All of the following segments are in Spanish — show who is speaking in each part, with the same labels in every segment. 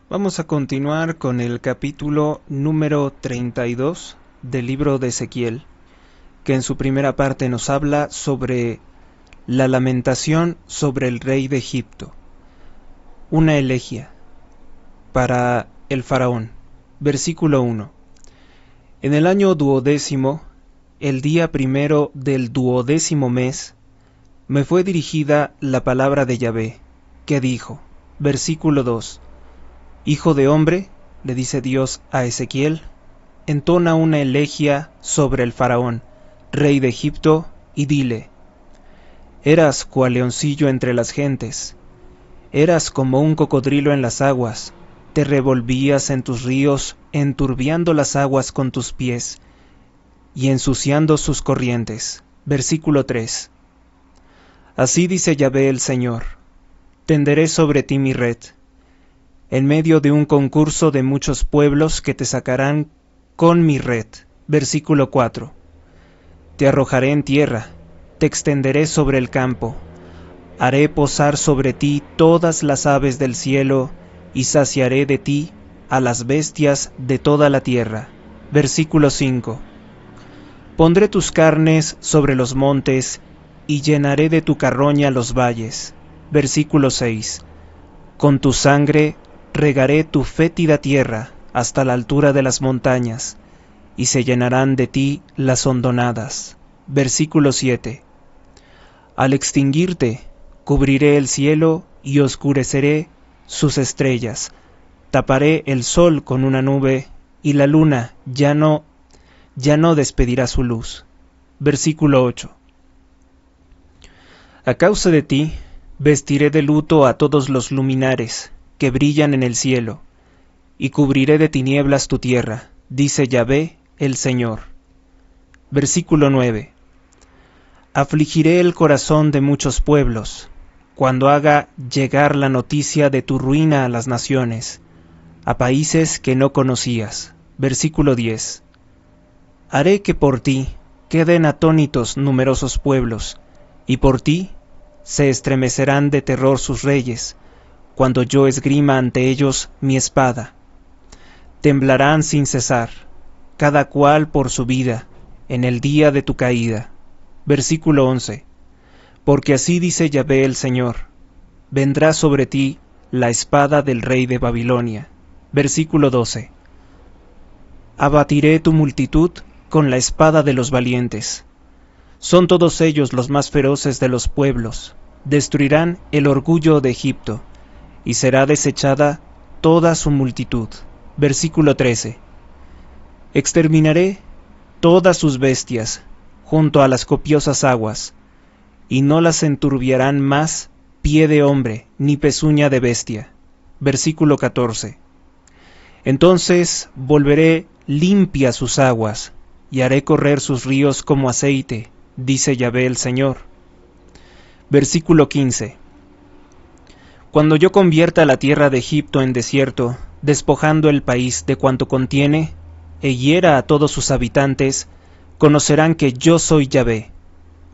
Speaker 1: Vamos a continuar con el capítulo número 32 del libro de Ezequiel, que en su primera parte nos habla sobre la lamentación sobre el rey de Egipto, una elegía para el faraón. Versículo 1. En el año 12º, el día primero del 12º mes, me fue dirigida la palabra de Yahvé, que dijo, versículo 2, Hijo de hombre, le dice Dios a Ezequiel, entona una elegía sobre el faraón, rey de Egipto, y dile, eras cual leoncillo entre las gentes, eras como un cocodrilo en las aguas, te revolvías en tus ríos, enturbiando las aguas con tus pies, y ensuciando sus corrientes. Versículo 3. Así dice Yahvé el Señor, tenderé sobre ti mi red, en medio de un concurso de muchos pueblos que te sacarán con mi red. Versículo 4. Te arrojaré en tierra, te extenderé sobre el campo, haré posar sobre ti todas las aves del cielo, y saciaré de ti a las bestias de toda la tierra. Versículo 5. Pondré tus carnes sobre los montes, y llenaré de tu carroña los valles. Versículo 6. Con tu sangre regaré tu fétida tierra hasta la altura de las montañas, y se llenarán de ti las hondonadas. Versículo 7. Al extinguirte, cubriré el cielo y oscureceré sus estrellas, taparé el sol con una nube, y la luna ya no despedirá su luz. Versículo 8. A causa de ti, vestiré de luto a todos los luminares que brillan en el cielo, y cubriré de tinieblas tu tierra, dice Yahvé el Señor. Versículo 9. Afligiré el corazón de muchos pueblos, cuando haga llegar la noticia de tu ruina a las naciones, a países que no conocías. Versículo 10. Haré que por ti queden atónitos numerosos pueblos, y por ti se estremecerán de terror sus reyes, cuando yo esgrima ante ellos mi espada. Temblarán sin cesar, cada cual por su vida, en el día de tu caída. Versículo 11. Porque así dice Yahvé el Señor, vendrá sobre ti la espada del rey de Babilonia. Versículo 12. Abatiré tu multitud con la espada de los valientes. Son todos ellos los más feroces de los pueblos. Destruirán el orgullo de Egipto, y será desechada toda su multitud. Versículo 13. Exterminaré todas sus bestias junto a las copiosas aguas, y no las enturbiarán más pie de hombre ni pezuña de bestia. Versículo 14. Entonces volveré limpia sus aguas, y haré correr sus ríos como aceite, dice Yahvé el Señor. Versículo 15. Cuando yo convierta la tierra de Egipto en desierto, despojando el país de cuanto contiene, e hiera a todos sus habitantes, conocerán que yo soy Yahvé.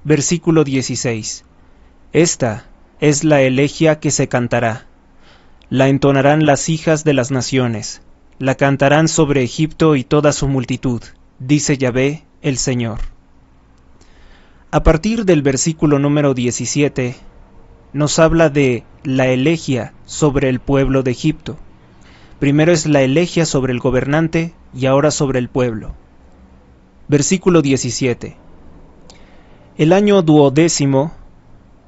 Speaker 1: Versículo 16. Esta es la elegía que se cantará. La entonarán las hijas de las naciones, la cantarán sobre Egipto y toda su multitud, dice Yahvé el Señor. A partir del versículo número 17, nos habla de la elegía sobre el pueblo de Egipto. Primero es la elegía sobre el gobernante y ahora sobre el pueblo. Versículo 17. El año 12º,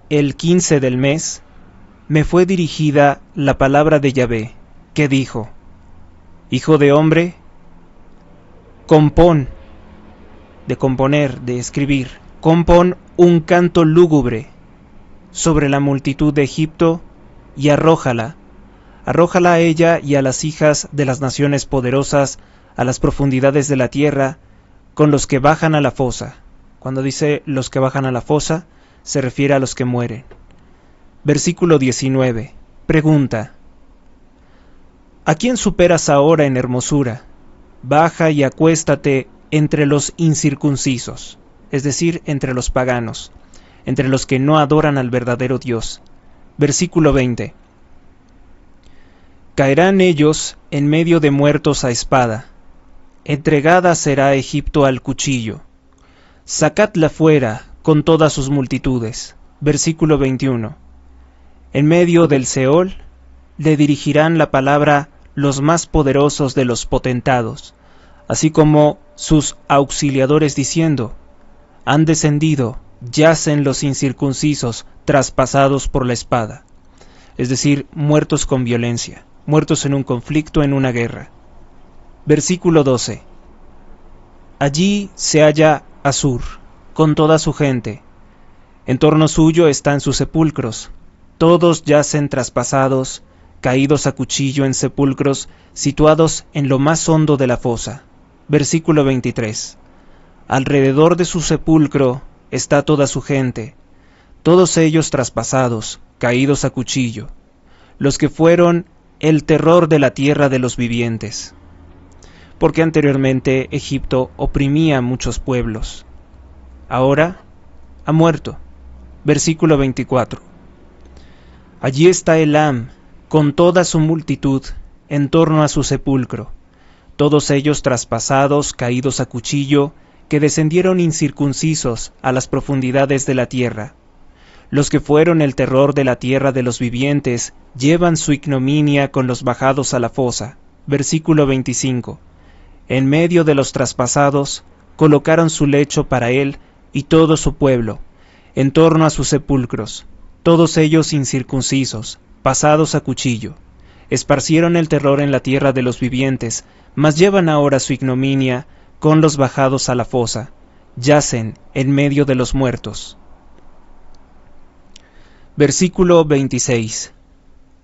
Speaker 1: el 15 del mes, me fue dirigida la palabra de Yahvé, que dijo, Hijo de hombre, compón, de componer, de escribir, compón un canto lúgubre sobre la multitud de Egipto, y arrójala a ella y a las hijas de las naciones poderosas a las profundidades de la tierra, con los que bajan a la fosa. Cuando dice los que bajan a la fosa, se refiere a los que mueren. Versículo 19. Pregunta: ¿a quién superas ahora en hermosura? Baja y acuéstate entre los incircuncisos, es decir, entre los paganos, entre los que no adoran al verdadero Dios. Versículo 20. Caerán ellos en medio de muertos a espada. Entregada será Egipto al cuchillo. Sacadla fuera con todas sus multitudes. Versículo 21. En medio del Seol le dirigirán la palabra los más poderosos de los potentados, así como sus auxiliadores diciendo: han descendido, yacen los incircuncisos, traspasados por la espada. Es decir, muertos con violencia, muertos en un conflicto, en una guerra. Versículo 12. Allí se halla Asur, con toda su gente. En torno suyo están sus sepulcros. Todos yacen traspasados, caídos a cuchillo en sepulcros, situados en lo más hondo de la fosa. Versículo 23. Alrededor de su sepulcro está toda su gente, todos ellos traspasados, caídos a cuchillo, los que fueron el terror de la tierra de los vivientes. Porque anteriormente Egipto oprimía a muchos pueblos. Ahora ha muerto. Versículo 24. Allí está Elam, con toda su multitud, en torno a su sepulcro, todos ellos traspasados, caídos a cuchillo, que descendieron incircuncisos a las profundidades de la tierra. Los que fueron el terror de la tierra de los vivientes, llevan su ignominia con los bajados a la fosa. Versículo 25. En medio de los traspasados, colocaron su lecho para él y todo su pueblo, en torno a sus sepulcros, todos ellos incircuncisos, pasados a cuchillo. Esparcieron el terror en la tierra de los vivientes, mas llevan ahora su ignominia con los bajados a la fosa, yacen en medio de los muertos. Versículo 26.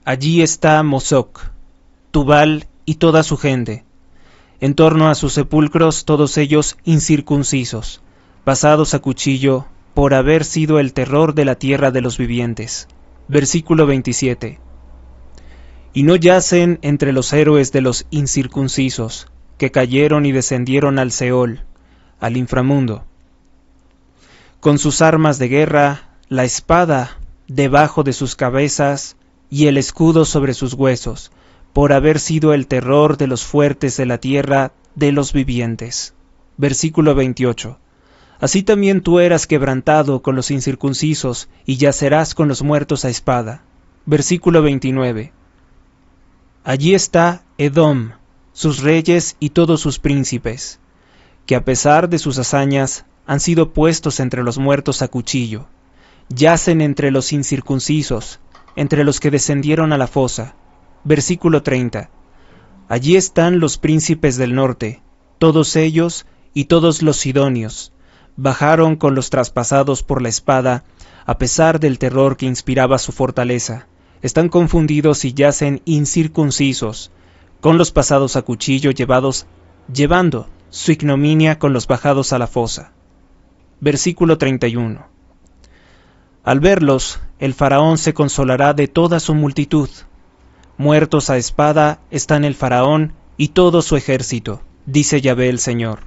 Speaker 1: Allí está Mosoc, Tubal y toda su gente, en torno a sus sepulcros todos ellos incircuncisos, pasados a cuchillo, por haber sido el terror de la tierra de los vivientes. Versículo 27. Y no yacen entre los héroes de los incircuncisos, que cayeron y descendieron al Seol, al inframundo. Con sus armas de guerra, la espada debajo de sus cabezas y el escudo sobre sus huesos, por haber sido el terror de los fuertes de la tierra de los vivientes. Versículo 28. Así también tú eras quebrantado con los incircuncisos, y yacerás con los muertos a espada. Versículo 29. Allí está Edom, sus reyes y todos sus príncipes, que a pesar de sus hazañas han sido puestos entre los muertos a cuchillo. Yacen entre los incircuncisos, entre los que descendieron a la fosa. Versículo 30. Allí están los príncipes del norte, todos ellos y todos los sidonios. Bajaron con los traspasados por la espada, a pesar del terror que inspiraba su fortaleza. Están confundidos y yacen incircuncisos, con los pasados a cuchillo llevando su ignominia con los bajados a la fosa. Versículo 31. Al verlos, el faraón se consolará de toda su multitud. Muertos a espada están el faraón y todo su ejército, dice Yahvé el Señor.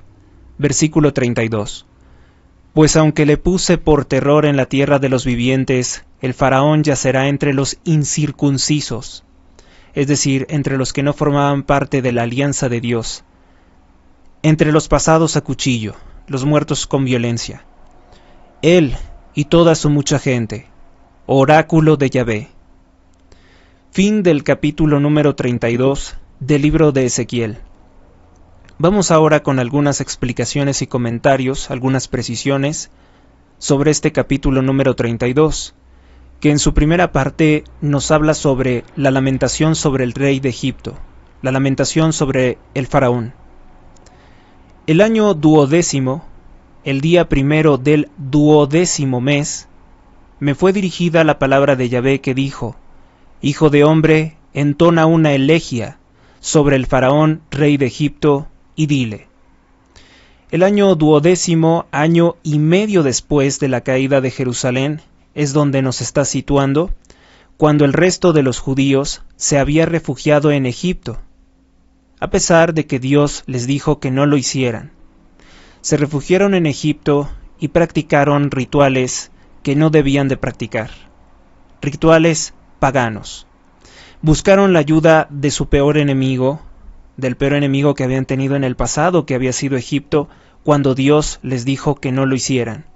Speaker 1: Versículo 32. Pues aunque le puse por terror en la tierra de los vivientes, el faraón yacerá entre los incircuncisos, es decir, entre los que no formaban parte de la alianza de Dios, entre los pasados a cuchillo, los muertos con violencia. Él y toda su mucha gente, oráculo de Yahvé. Fin del capítulo número 32 del libro de Ezequiel. Vamos ahora con algunas explicaciones y comentarios, algunas precisiones sobre este capítulo número 32, que en su primera parte nos habla sobre la lamentación sobre el rey de Egipto, la lamentación sobre el faraón. El año 12º, el día primero del 12º mes, me fue dirigida la palabra de Yahvé que dijo: Hijo de hombre, entona una elegía sobre el faraón, rey de Egipto, y dile. El año 12º, año y medio después de la caída de Jerusalén, es donde nos está situando, cuando el resto de los judíos se había refugiado en Egipto, a pesar de que Dios les dijo que no lo hicieran. Se refugiaron en Egipto y practicaron rituales que no debían de practicar, rituales paganos. Buscaron la ayuda de su peor enemigo, del peor enemigo que habían tenido en el pasado, que había sido Egipto, cuando Dios les dijo que no lo hicieran.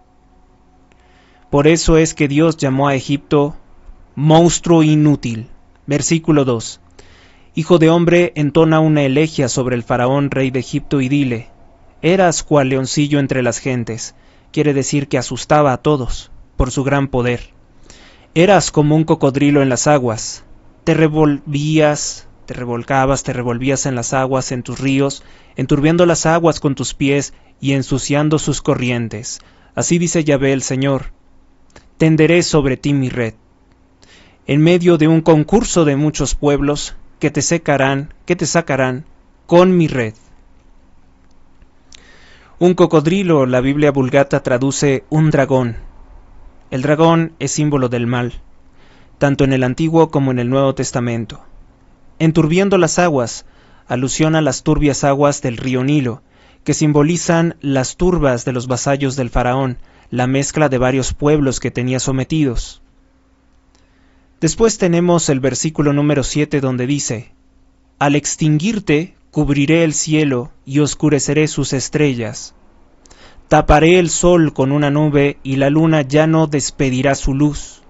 Speaker 1: Por eso es que Dios llamó a Egipto monstruo inútil. Versículo 2. Hijo de hombre, entona una elegía sobre el faraón rey de Egipto y dile: eras cual leoncillo entre las gentes. Quiere decir que asustaba a todos por su gran poder. Eras como un cocodrilo en las aguas. Te revolvías, te revolcabas, te revolvías en las aguas, en tus ríos, enturbiando las aguas con tus pies y ensuciando sus corrientes. Así dice Yahvé el Señor: tenderé sobre ti mi red, en medio de un concurso de muchos pueblos que te sacarán con mi red. Un cocodrilo, la Biblia Vulgata traduce un dragón. El dragón es símbolo del mal, tanto en el Antiguo como en el Nuevo Testamento. Enturbiando las aguas, alusión a las turbias aguas del río Nilo, que simbolizan las turbas de los vasallos del faraón, la mezcla de varios pueblos que tenía sometidos. Después tenemos el versículo número 7 donde dice: al extinguirte cubriré el cielo y oscureceré sus estrellas. Taparé el sol con una nube y la luna ya no despedirá su luz.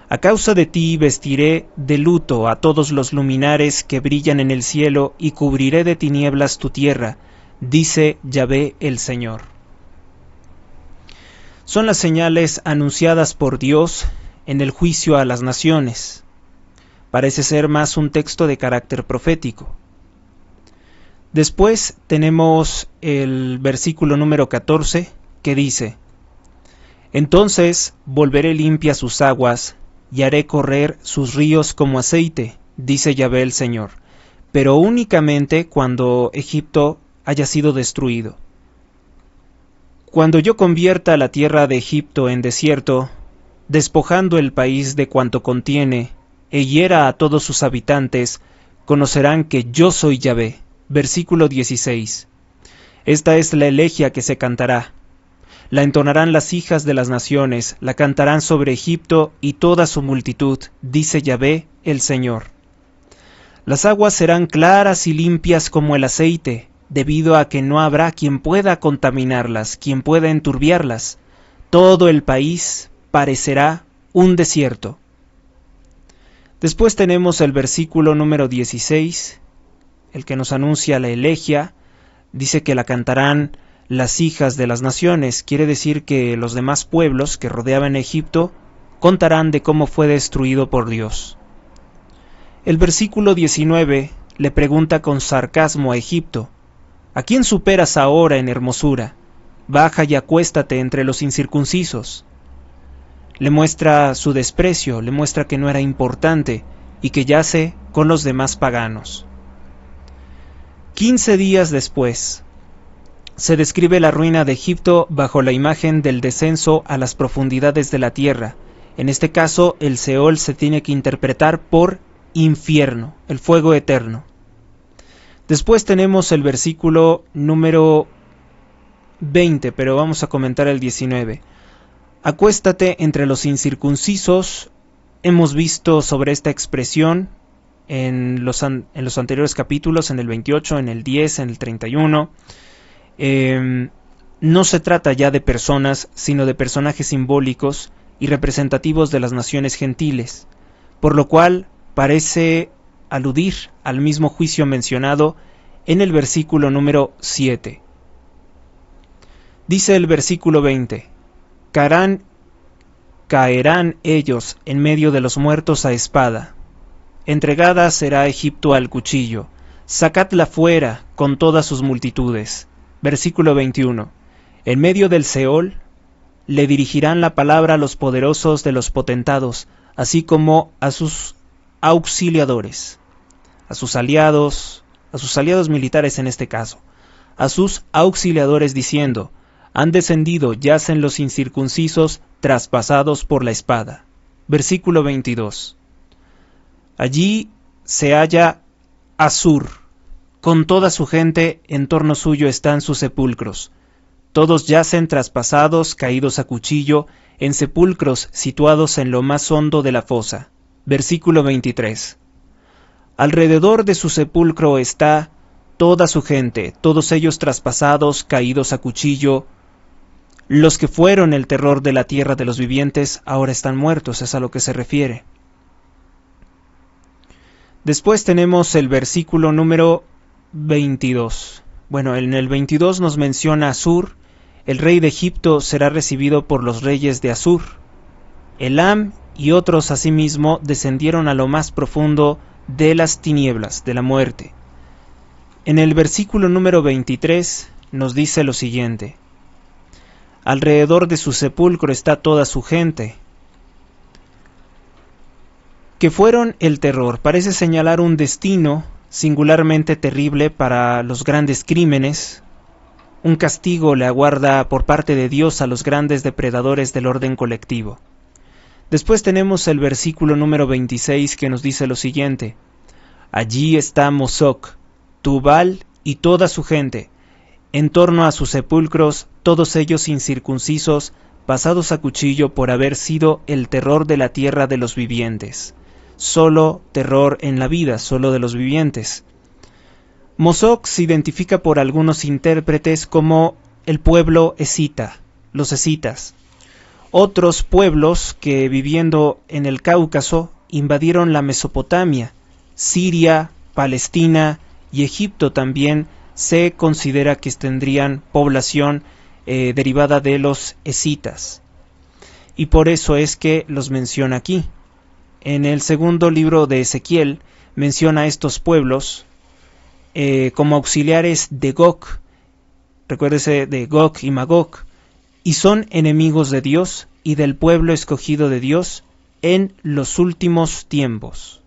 Speaker 1: A causa de ti vestiré de luto a todos los luminares que brillan en el cielo y cubriré de tinieblas tu tierra, dice Yahvé el Señor. Son las señales anunciadas por Dios en el juicio a las naciones. Parece ser más un texto de carácter profético. Después tenemos el versículo número 14 que dice: entonces volveré limpia sus aguas y haré correr sus ríos como aceite, dice Yahvé el Señor, pero únicamente cuando Egipto haya sido destruido. Cuando yo convierta la tierra de Egipto en desierto, despojando el país de cuanto contiene, e hiera a todos sus habitantes, conocerán que yo soy Yahvé. Versículo 16. Esta es la elegía que se cantará. La entonarán las hijas de las naciones, la cantarán sobre Egipto y toda su multitud, dice Yahvé el Señor. Las aguas serán claras y limpias como el aceite, debido a que no habrá quien pueda contaminarlas, quien pueda enturbiarlas. Todo el país parecerá un desierto. Después tenemos el versículo número 16, el que nos anuncia la elegía. Dice que la cantarán las hijas de las naciones. Quiere decir que los demás pueblos que rodeaban Egipto contarán de cómo fue destruido por Dios. El versículo 19 le pregunta con sarcasmo a Egipto: ¿a quién superas ahora en hermosura? Baja y acuéstate entre los incircuncisos. Le muestra su desprecio, le muestra que no era importante y que yace con los demás paganos. 15 días después, se describe la ruina de Egipto bajo la imagen del descenso a las profundidades de la tierra. En este caso, el Seol se tiene que interpretar por infierno, el fuego eterno. Después tenemos el versículo número 20, pero vamos a comentar el 19. Acuéstate entre los incircuncisos. Hemos visto sobre esta expresión en los anteriores capítulos, en el 28, en el 10, en el 31. No se trata ya de personas, sino de personajes simbólicos y representativos de las naciones gentiles, por lo cual parece aludir al mismo juicio mencionado en el versículo número 7. Dice el versículo 20: caerán ellos en medio de los muertos a espada. Entregada será Egipto al cuchillo. Sacadla fuera con todas sus multitudes. Versículo 21. En medio del Seol le dirigirán la palabra a los poderosos de los potentados, así como a sus auxiliadores, a sus aliados militares en este caso, a sus auxiliadores diciendo: han descendido, yacen los incircuncisos, traspasados por la espada. Versículo 22. Allí se halla Asur, con toda su gente, en torno suyo están sus sepulcros. Todos yacen traspasados, caídos a cuchillo, en sepulcros situados en lo más hondo de la fosa. Versículo 23. Alrededor de su sepulcro está toda su gente, todos ellos traspasados, caídos a cuchillo. Los que fueron el terror de la tierra de los vivientes ahora están muertos, es a lo que se refiere. Después tenemos el versículo número 22. Bueno, en el 22 nos menciona Asur. El rey de Egipto será recibido por los reyes de Asur. Elam y otros asimismo descendieron a lo más profundo de las tinieblas, de la muerte. En el versículo número 23 nos dice lo siguiente: alrededor de su sepulcro está toda su gente, que fueron el terror. Parece señalar un destino singularmente terrible para los grandes crímenes. Un castigo le aguarda por parte de Dios a los grandes depredadores del orden colectivo. Después tenemos el versículo número 26 que nos dice lo siguiente: allí está Mosoc, Tubal y toda su gente, en torno a sus sepulcros, todos ellos incircuncisos, pasados a cuchillo por haber sido el terror de la tierra de los vivientes. Solo terror en la vida, solo de los vivientes. Mosoc se identifica por algunos intérpretes como el pueblo escita, los escitas. Otros pueblos que viviendo en el Cáucaso invadieron la Mesopotamia, Siria, Palestina y Egipto también se considera que tendrían población derivada de los escitas. Y por eso es que los menciona aquí. En el segundo libro de Ezequiel menciona a estos pueblos como auxiliares de Gog. Recuérdese de Gog y Magog. Y son enemigos de Dios y del pueblo escogido de Dios en los últimos tiempos.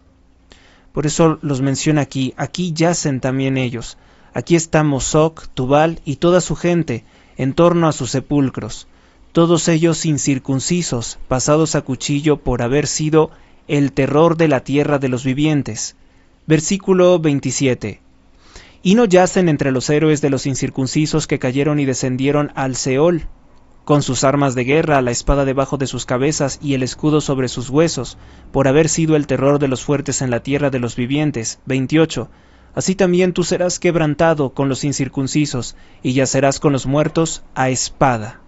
Speaker 1: Por eso los menciona aquí. Aquí yacen también ellos. Aquí está Mosoc, Tubal y toda su gente en torno a sus sepulcros, todos ellos incircuncisos, pasados a cuchillo por haber sido el terror de la tierra de los vivientes. Versículo 27. Y no yacen entre los héroes de los incircuncisos que cayeron y descendieron al Seol, con sus armas de guerra, la espada debajo de sus cabezas y el escudo sobre sus huesos, por haber sido el terror de los fuertes en la tierra de los vivientes. 28. Así también tú serás quebrantado con los incircuncisos, y yacerás con los muertos a espada.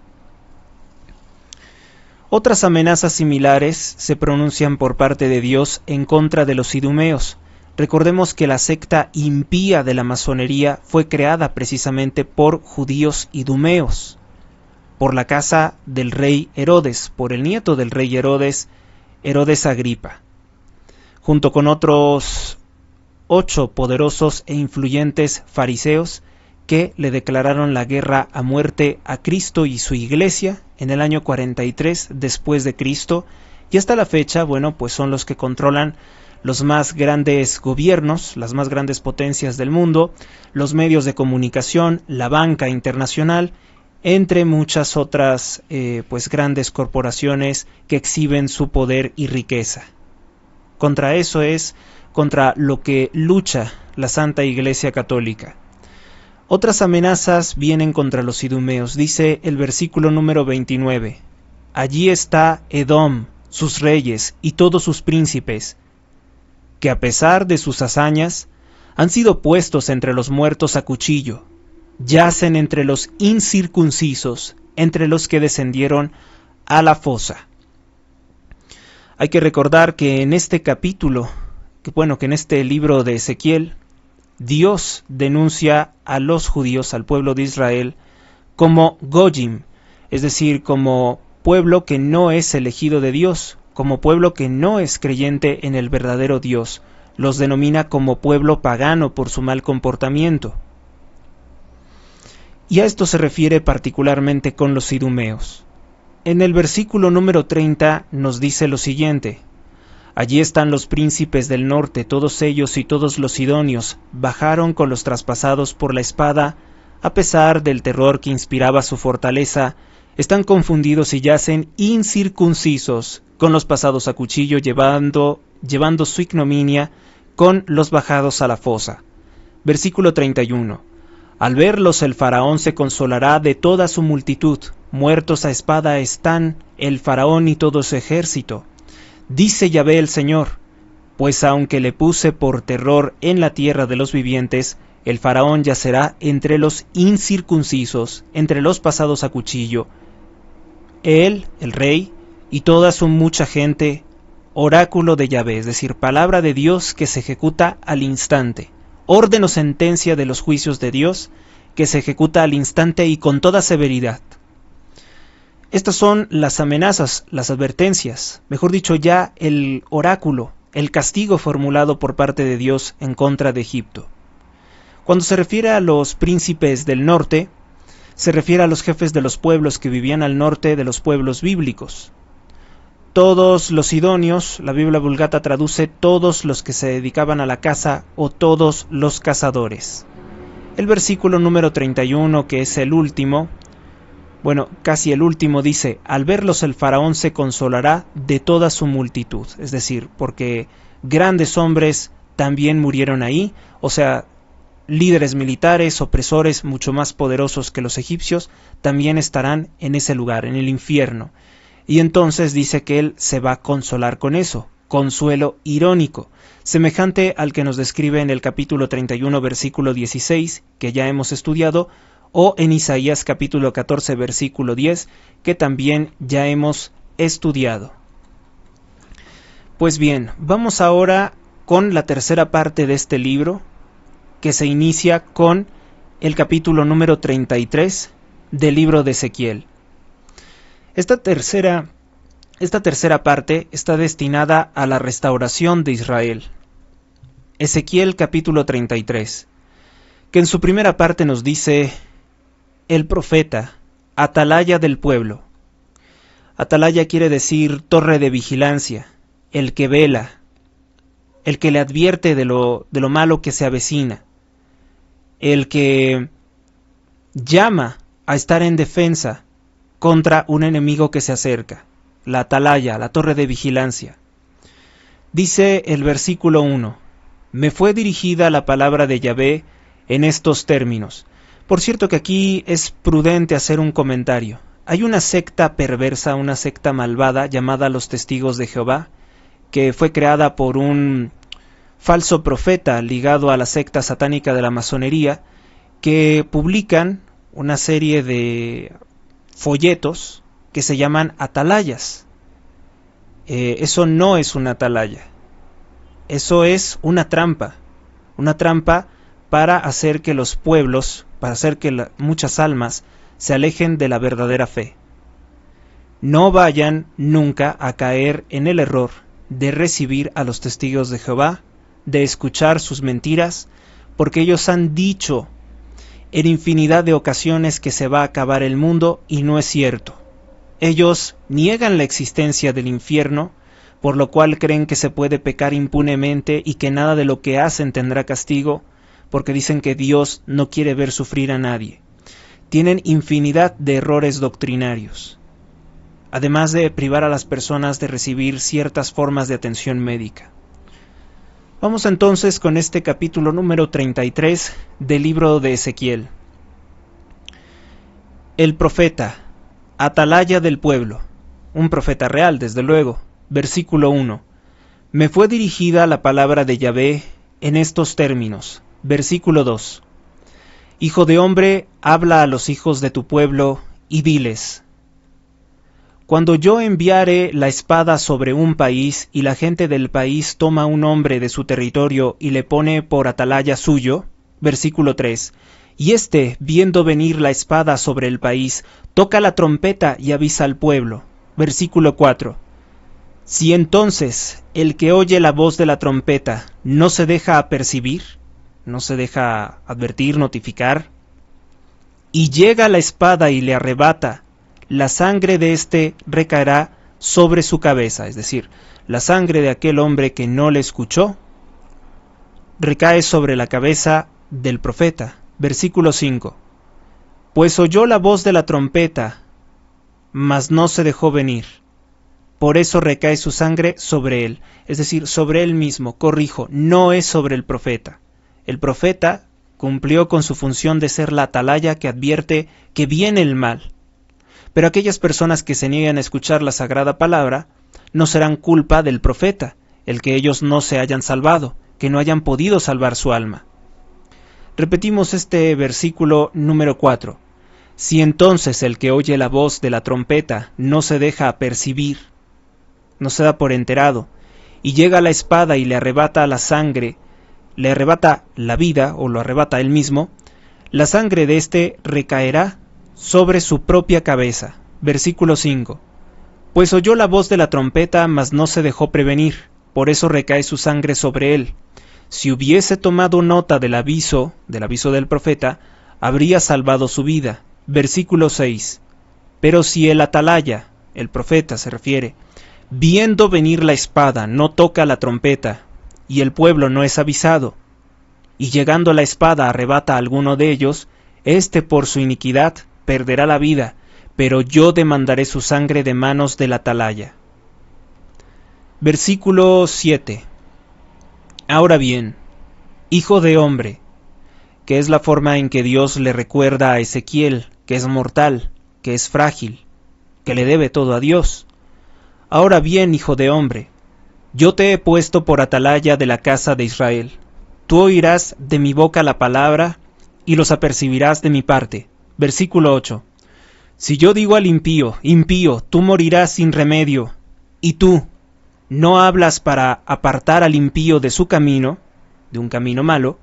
Speaker 1: Otras amenazas similares se pronuncian por parte de Dios en contra de los idumeos. Recordemos que la secta impía de la masonería fue creada precisamente por judíos idumeos, por la casa del rey Herodes, por el nieto del rey Herodes, Herodes Agripa, junto con otros 8 poderosos e influyentes fariseos que le declararon la guerra a muerte a Cristo y su iglesia en el año 43 después de Cristo, y hasta la fecha, bueno, pues son los que controlan los más grandes gobiernos, las más grandes potencias del mundo, los medios de comunicación, la banca internacional, entre muchas otras pues grandes corporaciones que exhiben su poder y riqueza. Contra eso es contra lo que lucha la Santa Iglesia Católica. Otras amenazas vienen contra los idumeos. Dice el versículo número 29. Allí está Edom, sus reyes y todos sus príncipes, que a pesar de sus hazañas han sido puestos entre los muertos a cuchillo, yacen entre los incircuncisos, entre los que descendieron a la fosa. Hay que recordar que en este capítulo, que en este libro de Ezequiel, Dios denuncia a los judíos, al pueblo de Israel, como Goyim, es decir, como pueblo que no es elegido de Dios, como pueblo que no es creyente en el verdadero Dios. Los denomina como pueblo pagano por su mal comportamiento. Y a esto se refiere particularmente con los idumeos. En el versículo número 30 nos dice lo siguiente: allí están los príncipes del norte, todos ellos y todos los sidonios, bajaron con los traspasados por la espada, a pesar del terror que inspiraba su fortaleza, están confundidos y yacen incircuncisos, con los pasados a cuchillo, llevando su ignominia, con los bajados a la fosa. Versículo 31. Al verlos el faraón se consolará de toda su multitud, muertos a espada están el faraón y todo su ejército. Dice Yahvé el Señor: Pues aunque le puse por terror en la tierra de los vivientes, el faraón yacerá entre los incircuncisos, entre los pasados a cuchillo. Él, el rey, y toda su mucha gente, oráculo de Yahvé, es decir, palabra de Dios que se ejecuta al instante, orden o sentencia de los juicios de Dios que se ejecuta al instante y con toda severidad. Estas son las amenazas, las advertencias, mejor dicho ya el oráculo, el castigo formulado por parte de Dios en contra de Egipto. Cuando se refiere a los príncipes del norte, se refiere a los jefes de los pueblos que vivían al norte de los pueblos bíblicos. Todos los sidonios, la Biblia Vulgata traduce todos los que se dedicaban a la caza o todos los cazadores. El versículo número 31, que es el último, casi el último, dice: al verlos el faraón se consolará de toda su multitud, es decir, porque grandes hombres también murieron ahí, o sea, líderes militares, opresores mucho más poderosos que los egipcios, también estarán en ese lugar, en el infierno. Y entonces dice que él se va a consolar con eso, consuelo irónico, semejante al que nos describe en el capítulo 31, versículo 16, que ya hemos estudiado, o en Isaías capítulo 14, versículo 10, que también ya hemos estudiado. Pues bien, vamos ahora con la tercera parte de este libro, que se inicia con el capítulo número 33 del libro de Ezequiel. Esta tercera parte está destinada a la restauración de Israel. Ezequiel capítulo 33, que en su primera parte nos dice: el profeta, atalaya del pueblo. Atalaya quiere decir torre de vigilancia, el que vela, el que le advierte de lo malo que se avecina, el que llama a estar en defensa contra un enemigo que se acerca, la atalaya, la torre de vigilancia. Dice el versículo 1: me fue dirigida la palabra de Yahvé en estos términos. Por cierto que aquí es prudente hacer un comentario. Hay una secta perversa, una secta malvada llamada los Testigos de Jehová, que fue creada por un falso profeta ligado a la secta satánica de la masonería, que publican una serie de folletos que se llaman atalayas. Eso no es una atalaya, eso es una trampa para hacer que los pueblos, para hacer que muchas almas se alejen de la verdadera fe. No vayan nunca a caer en el error de recibir a los testigos de Jehová, de escuchar sus mentiras, porque ellos han dicho en infinidad de ocasiones que se va a acabar el mundo y no es cierto. Ellos niegan la existencia del infierno, por lo cual creen que se puede pecar impunemente y que nada de lo que hacen tendrá castigo, porque dicen que Dios no quiere ver sufrir a nadie. Tienen infinidad de errores doctrinarios, además de privar a las personas de recibir ciertas formas de atención médica. Vamos entonces con este capítulo número 33 del libro de Ezequiel. El profeta, atalaya del pueblo, un profeta real desde luego. Versículo 1. Me fue dirigida la palabra de Yahvé en estos términos. Versículo 2. Hijo de hombre, habla a los hijos de tu pueblo y diles: cuando yo enviare la espada sobre un país y la gente del país toma un hombre de su territorio y le pone por atalaya suyo. Versículo 3. Y éste, viendo venir la espada sobre el país, toca la trompeta y avisa al pueblo. Versículo 4. Si entonces el que oye la voz de la trompeta no se deja apercibir, no se deja advertir, notificar, y llega la espada y le arrebata, la sangre de éste recaerá sobre su cabeza, es decir, la sangre de aquel hombre que no le escuchó, recae sobre la cabeza del profeta. Versículo 5. Pues oyó la voz de la trompeta, mas no se dejó venir. Por eso recae su sangre sobre él, es decir, sobre él mismo. Corrijo, no es sobre el profeta. El profeta cumplió con su función de ser la atalaya que advierte que viene el mal. Pero aquellas personas que se niegan a escuchar la sagrada palabra no serán culpa del profeta. el que ellos no se hayan salvado, que no hayan podido salvar su alma. Repetimos este versículo número 4. Si entonces el que oye la voz de la trompeta no se deja apercibir, no se da por enterado, y llega la espada y le arrebata la sangre, le arrebata la vida o lo arrebata él mismo, la sangre de éste recaerá sobre su propia cabeza. Versículo 5. Pues oyó la voz de la trompeta, mas no se dejó prevenir, por eso recae su sangre sobre él. Si hubiese tomado nota del aviso del profeta, habría salvado su vida. Versículo 6. Pero si el atalaya, el profeta se refiere, viendo venir la espada, no toca la trompeta, y el pueblo no es avisado, y llegando la espada arrebata a alguno de ellos, éste por su iniquidad perderá la vida, pero yo demandaré su sangre de manos del atalaya. Versículo 7. Ahora bien, hijo de hombre, que es la forma en que Dios le recuerda a Ezequiel, que es mortal, que es frágil, que le debe todo a Dios. Ahora bien, hijo de hombre, yo te he puesto por atalaya de la casa de Israel. Tú oirás de mi boca la palabra y los apercibirás de mi parte. Versículo 8. Si yo digo al impío, impío, tú morirás sin remedio, y tú no hablas para apartar al impío de su camino, de un camino malo,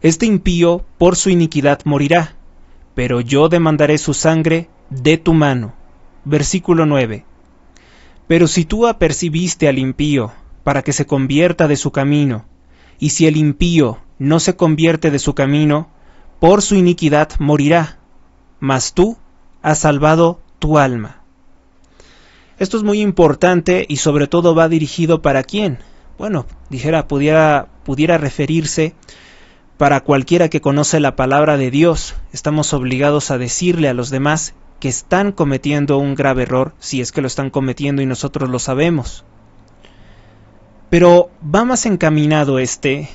Speaker 1: este impío por su iniquidad morirá, pero yo demandaré su sangre de tu mano. Versículo 9. Pero si tú apercibiste al impío para que se convierta de su camino, y si el impío no se convierte de su camino, por su iniquidad morirá, mas tú has salvado tu alma. Esto es muy importante y sobre todo va dirigido para quién. Bueno, pudiera referirse para cualquiera que conoce la palabra de Dios. Estamos obligados a decirle a los demás que están cometiendo un grave error, si es que lo están cometiendo y nosotros lo sabemos. Pero va más encaminado este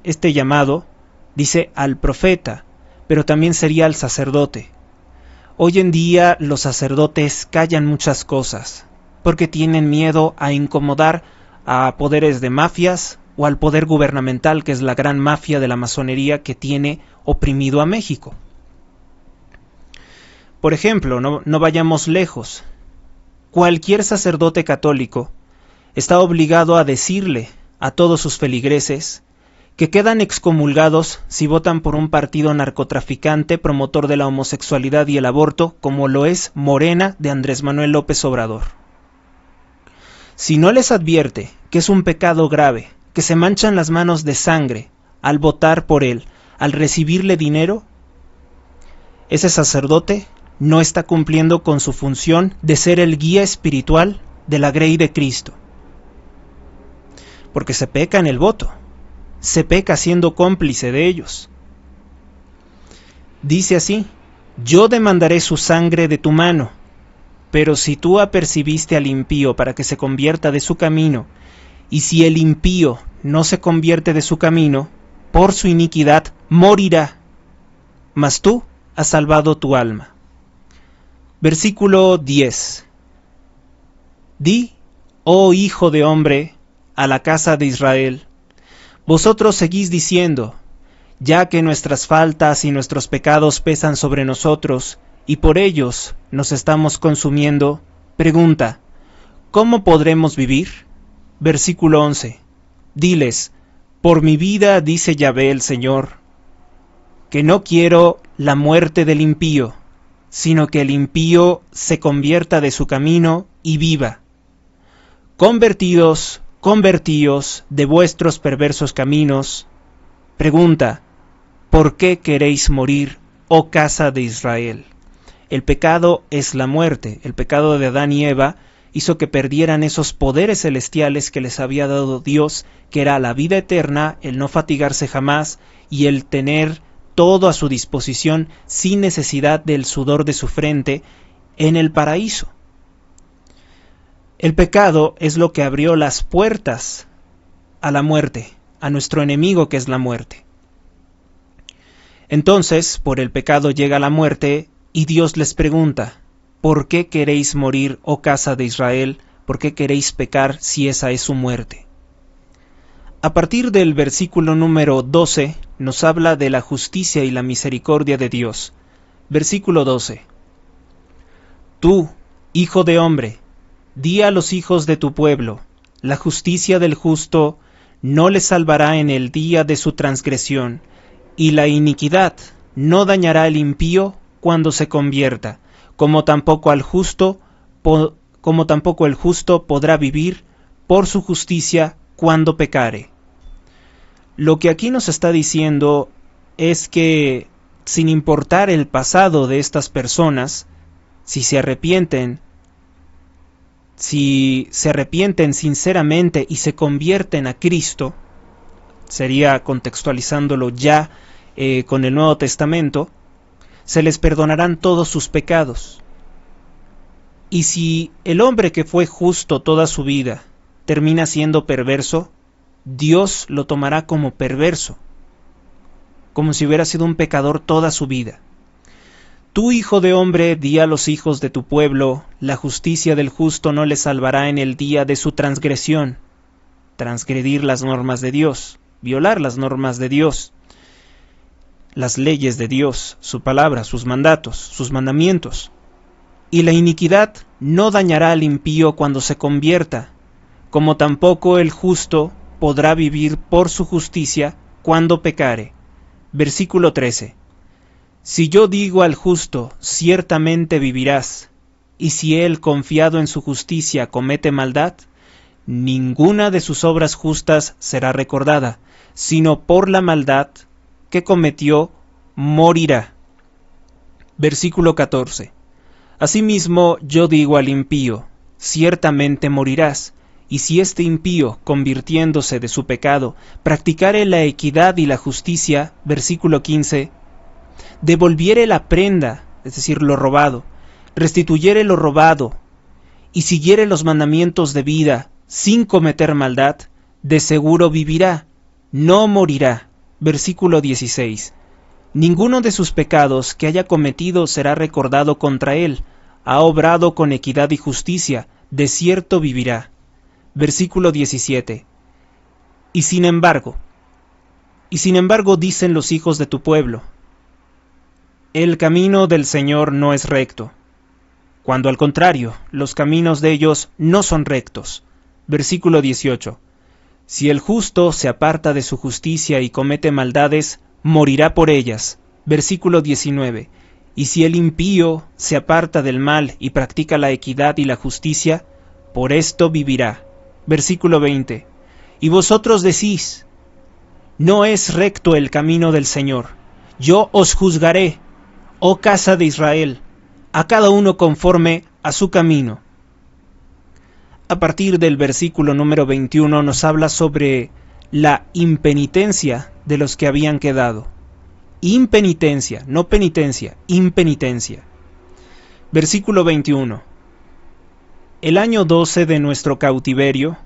Speaker 1: llamado, dice al profeta, pero también sería al sacerdote. Hoy en día los sacerdotes callan muchas cosas, porque tienen miedo a incomodar a poderes de mafias o al poder gubernamental, que es la gran mafia de la masonería que tiene oprimido a México. Por ejemplo, no vayamos lejos. Cualquier sacerdote católico está obligado a decirle a todos sus feligreses que quedan excomulgados si votan por un partido narcotraficante promotor de la homosexualidad y el aborto, como lo es Morena de Andrés Manuel López Obrador. Si no les advierte que es un pecado grave, que se manchan las manos de sangre al votar por él, al recibirle dinero, ese sacerdote no está cumpliendo con su función de ser el guía espiritual de la grey de Cristo. Porque se peca en el voto, se peca siendo cómplice de ellos. Dice así: yo demandaré su sangre de tu mano, pero si tú apercibiste al impío para que se convierta de su camino, y si el impío no se convierte de su camino, por su iniquidad morirá, mas tú has salvado tu alma. Versículo 10. Di, oh hijo de hombre, a la casa de Israel, vosotros seguís diciendo, ya que nuestras faltas y nuestros pecados pesan sobre nosotros, y por ellos nos estamos consumiendo, pregunta, ¿cómo podremos vivir? Versículo 11. Diles, por mi vida dice Yahvé el Señor, que no quiero la muerte del impío, sino que el impío se convierta de su camino y viva. Convertíos de vuestros perversos caminos. Pregunta, ¿por qué queréis morir, oh casa de Israel? El pecado es la muerte. El pecado de Adán y Eva hizo que perdieran esos poderes celestiales que les había dado Dios, que era la vida eterna, el no fatigarse jamás y el tener todo a su disposición sin necesidad del sudor de su frente en el paraíso. El pecado es lo que abrió las puertas a la muerte, a nuestro enemigo que es la muerte. Entonces, por el pecado llega la muerte y Dios les pregunta, ¿por qué queréis morir, oh casa de Israel? ¿Por qué queréis pecar si esa es su muerte? A partir del versículo número 12 nos habla de la justicia y la misericordia de Dios. Versículo 12. Tú, hijo de hombre, di a los hijos de tu pueblo, la justicia del justo no le salvará en el día de su transgresión, y la iniquidad no dañará al impío cuando se convierta, como tampoco el justo podrá vivir por su justicia cuando pecare. Lo que aquí nos está diciendo es que, sin importar el pasado de estas personas, si se arrepienten sinceramente y se convierten a Cristo, sería contextualizándolo ya con el Nuevo Testamento, se les perdonarán todos sus pecados. Y si el hombre que fue justo toda su vida termina siendo perverso, Dios lo tomará como perverso, como si hubiera sido un pecador toda su vida. Tú, hijo de hombre, di a los hijos de tu pueblo, la justicia del justo no le salvará en el día de su transgresión. Transgredir las normas de Dios, violar las normas de Dios, las leyes de Dios, su palabra, sus mandatos, sus mandamientos. Y la iniquidad no dañará al impío cuando se convierta, como tampoco el justo podrá vivir por su justicia cuando pecare. Versículo 13. Si yo digo al justo, ciertamente vivirás, y si él, confiado en su justicia, comete maldad, ninguna de sus obras justas será recordada, sino por la maldad que cometió, morirá. Versículo 14. Asimismo yo digo al impío, ciertamente morirás, y si este impío, convirtiéndose de su pecado, practicare la equidad y la justicia, versículo 15, devolviere la prenda, es decir, lo robado, restituyere lo robado, y siguiere los mandamientos de vida, sin cometer maldad, de seguro vivirá, no morirá. Versículo 16. Ninguno de sus pecados que haya cometido será recordado contra él, ha obrado con equidad y justicia, de cierto vivirá. Versículo 17. Y sin embargo dicen los hijos de tu pueblo, el camino del Señor no es recto, cuando al contrario, los caminos de ellos no son rectos. Versículo 18. Si el justo se aparta de su justicia y comete maldades, morirá por ellas. Versículo 19. Y si el impío se aparta del mal y practica la equidad y la justicia, por esto vivirá. Versículo 20. Y vosotros decís, no es recto el camino del Señor. Yo os juzgaré, oh casa de Israel, a cada uno conforme a su camino. A partir del versículo número 21 nos habla sobre la impenitencia de los que habían quedado. Impenitencia, no penitencia, impenitencia. Versículo 21. El año 12 de nuestro cautiverio,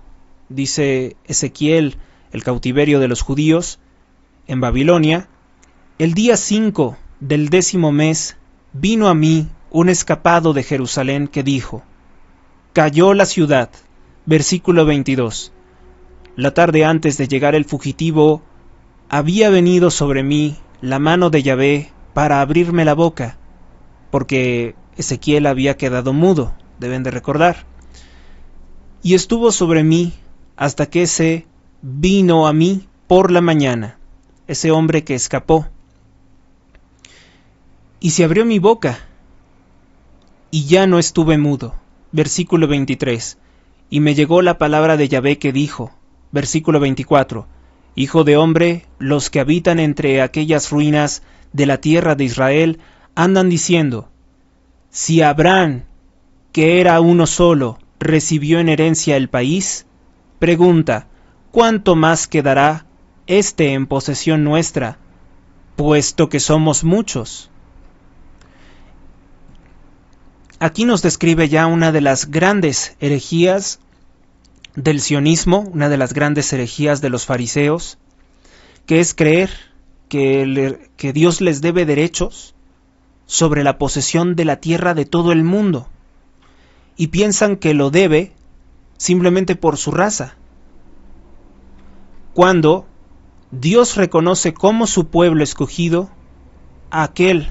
Speaker 1: dice Ezequiel, el cautiverio de los judíos, en Babilonia, el día 5 del 10º mes, vino a mí un escapado de Jerusalén que dijo, cayó la ciudad. Versículo 22. La tarde antes de llegar el fugitivo, había venido sobre mí la mano de Yahvé para abrirme la boca, porque Ezequiel había quedado mudo, deben de recordar. Y estuvo sobre mí hasta que se vino a mí por la mañana, ese hombre que escapó. Y se abrió mi boca, y ya no estuve mudo. Versículo 23. Y me llegó la palabra de Yahvé que dijo, versículo 24, Hijo de hombre, los que habitan entre aquellas ruinas de la tierra de Israel andan diciendo, si Abraham, que era uno solo, recibió en herencia el país, pregunta, ¿cuánto más quedará este en posesión nuestra, puesto que somos muchos? Aquí nos describe ya una de las grandes herejías del sionismo, una de las grandes herejías de los fariseos, que es creer que Dios les debe derechos sobre la posesión de la tierra de todo el mundo, y piensan que lo debe simplemente por su raza. cuando Dios reconoce como su pueblo escogido a aquel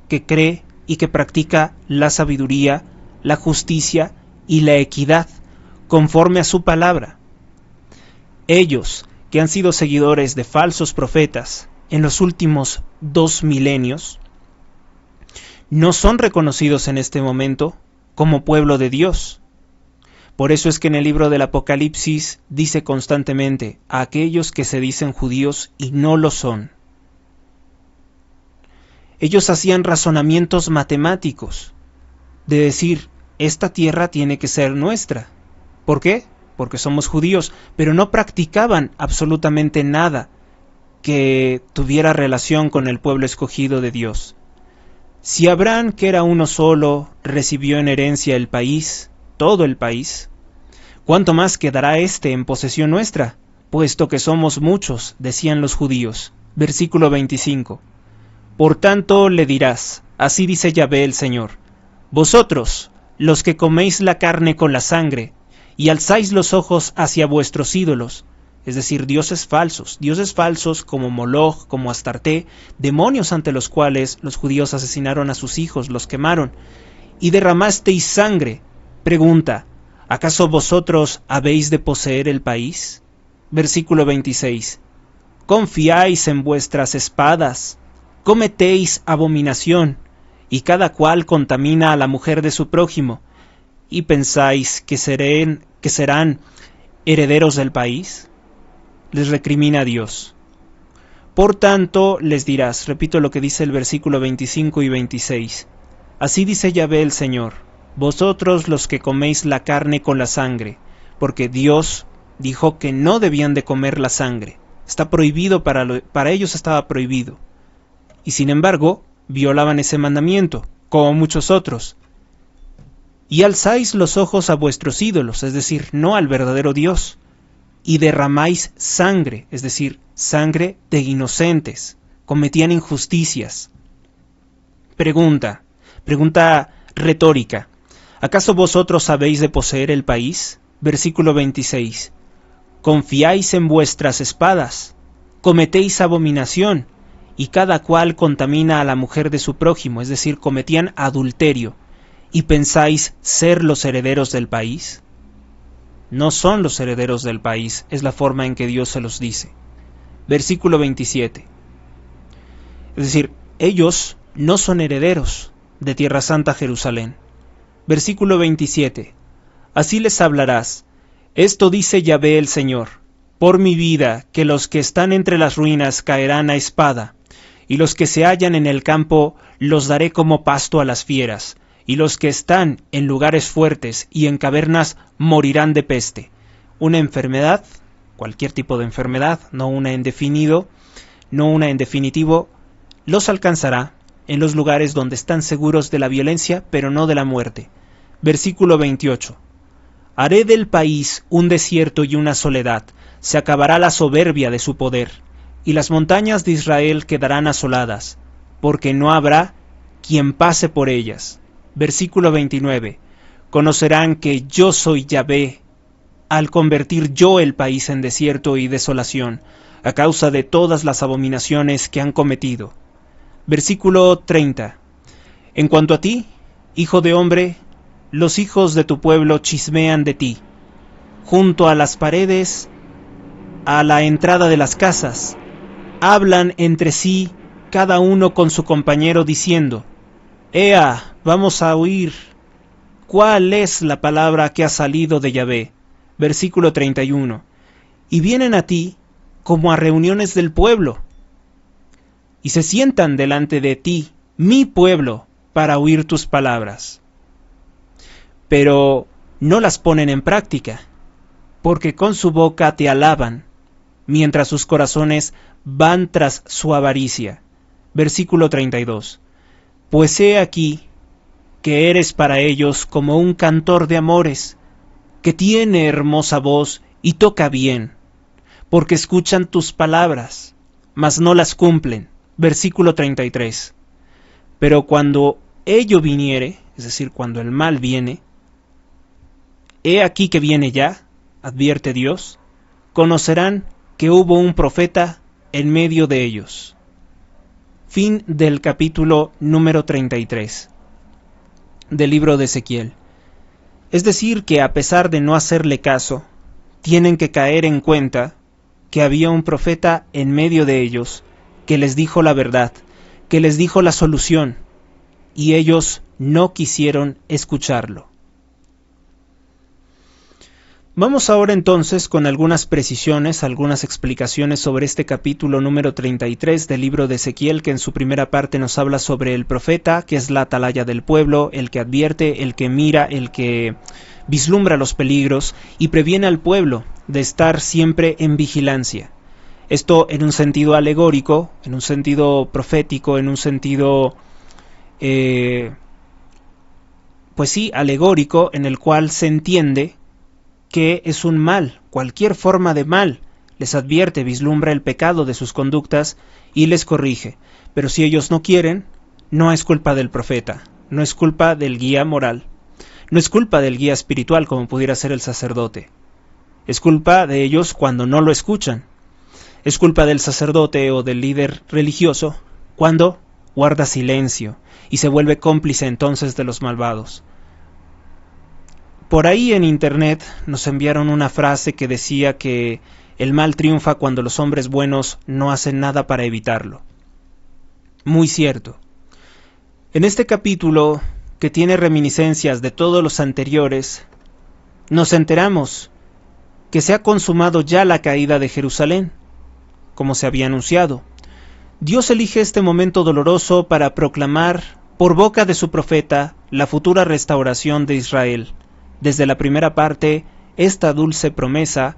Speaker 1: que cree y que practica la sabiduría, la justicia y la equidad conforme a su palabra. Ellos, que han sido seguidores de falsos profetas en los últimos 2 milenios, no son reconocidos en este momento como pueblo de Dios. Por eso es que en el libro del Apocalipsis dice constantemente a aquellos que se dicen judíos y no lo son. Ellos hacían razonamientos matemáticos de decir, esta tierra tiene que ser nuestra. ¿Por qué? Porque somos judíos, pero no practicaban absolutamente nada que tuviera relación con el pueblo escogido de Dios. Si Abraham, que era uno solo, recibió en herencia el país, todo el país, ¿cuánto más quedará éste en posesión nuestra? Puesto que somos muchos, decían los judíos. Versículo 25. Por tanto le dirás, así dice Yahvé el Señor, vosotros, los que coméis la carne con la sangre, y alzáis los ojos hacia vuestros ídolos, es decir, dioses falsos como Moloch, como Astarté, demonios ante los cuales los judíos asesinaron a sus hijos, los quemaron, y derramasteis sangre. Pregunta, ¿acaso vosotros habéis de poseer el país? Versículo 26. Confiáis en vuestras espadas, cometéis abominación, y cada cual contamina a la mujer de su prójimo, y pensáis que serán herederos del país. Les recrimina Dios. Por tanto les dirás, repito lo que dice el versículo 25 y 26, así dice Yahvé el Señor, vosotros los que coméis la carne con la sangre, porque Dios dijo que no debían de comer la sangre, está prohibido para ellos estaba prohibido, y sin embargo violaban ese mandamiento, como muchos otros. Y alzáis los ojos a vuestros ídolos, es decir, no al verdadero Dios, y derramáis sangre, es decir, sangre de inocentes, cometían injusticias. Pregunta retórica, ¿acaso vosotros habéis de poseer el país? Versículo 26, confiáis en vuestras espadas, cometéis abominación, y cada cual contamina a la mujer de su prójimo, es decir, cometían adulterio, y pensáis ser los herederos del país. No son los herederos del país, es la forma en que Dios se los dice. Versículo 27. Es decir, ellos no son herederos de Tierra Santa Jerusalén. Versículo 27. Así les hablarás. Esto dice Yahvé el Señor. Por mi vida, que los que están entre las ruinas caerán a espada, y los que se hallan en el campo los daré como pasto a las fieras, y los que están en lugares fuertes y en cavernas morirán de peste. Una enfermedad, cualquier tipo de enfermedad, no una en definitivo, los alcanzará en los lugares donde están seguros de la violencia, pero no de la muerte. Versículo 28. Haré del país un desierto y una soledad, se acabará la soberbia de su poder, y las montañas de Israel quedarán asoladas, porque no habrá quien pase por ellas. Versículo 29. Conocerán que yo soy Yahvé, al convertir yo el país en desierto y desolación, a causa de todas las abominaciones que han cometido. Versículo 30. En cuanto a ti, hijo de hombre, los hijos de tu pueblo chismean de ti. Junto a las paredes, a la entrada de las casas, hablan entre sí, cada uno con su compañero, diciendo, Ea, vamos a oír. ¿Cuál es la palabra que ha salido de Yahvé? Versículo 31. Y vienen a ti como a reuniones del pueblo, y se sientan delante de ti, mi pueblo, para oír tus palabras. Pero no las ponen en práctica, porque con su boca te alaban, mientras sus corazones van tras su avaricia. Versículo 32. Pues he aquí que eres para ellos como un cantor de amores, que tiene hermosa voz y toca bien, porque escuchan tus palabras, mas no las cumplen. Versículo 33. Pero cuando ello viniere, es decir, cuando el mal viene, he aquí que viene ya, advierte Dios, conocerán que hubo un profeta en medio de ellos. Fin del capítulo número 33 del libro de Ezequiel. Es decir, que a pesar de no hacerle caso, tienen que caer en cuenta que había un profeta en medio de ellos, que les dijo la verdad, que les dijo la solución, y ellos no quisieron escucharlo. Vamos ahora entonces con algunas precisiones, algunas explicaciones sobre este capítulo número 33 del libro de Ezequiel, que en su primera parte nos habla sobre el profeta, que es la atalaya del pueblo, el que advierte, el que mira, el que vislumbra los peligros y previene al pueblo de estar siempre en vigilancia. Esto en un sentido alegórico, en un sentido profético, en un sentido, alegórico, en el cual se entiende que es un mal, cualquier forma de mal. Les advierte, vislumbra el pecado de sus conductas y les corrige. Pero si ellos no quieren, no es culpa del profeta, no es culpa del guía moral, no es culpa del guía espiritual como pudiera ser el sacerdote. Es culpa de ellos cuando no lo escuchan. Es culpa del sacerdote o del líder religioso cuando guarda silencio y se vuelve cómplice entonces de los malvados. Por ahí en internet nos enviaron una frase que decía que el mal triunfa cuando los hombres buenos no hacen nada para evitarlo. Muy cierto. En este capítulo, que tiene reminiscencias de todos los anteriores, nos enteramos que se ha consumado ya la caída de Jerusalén, como se había anunciado. Dios elige este momento doloroso para proclamar, por boca de su profeta, la futura restauración de Israel. Desde la primera parte, esta dulce promesa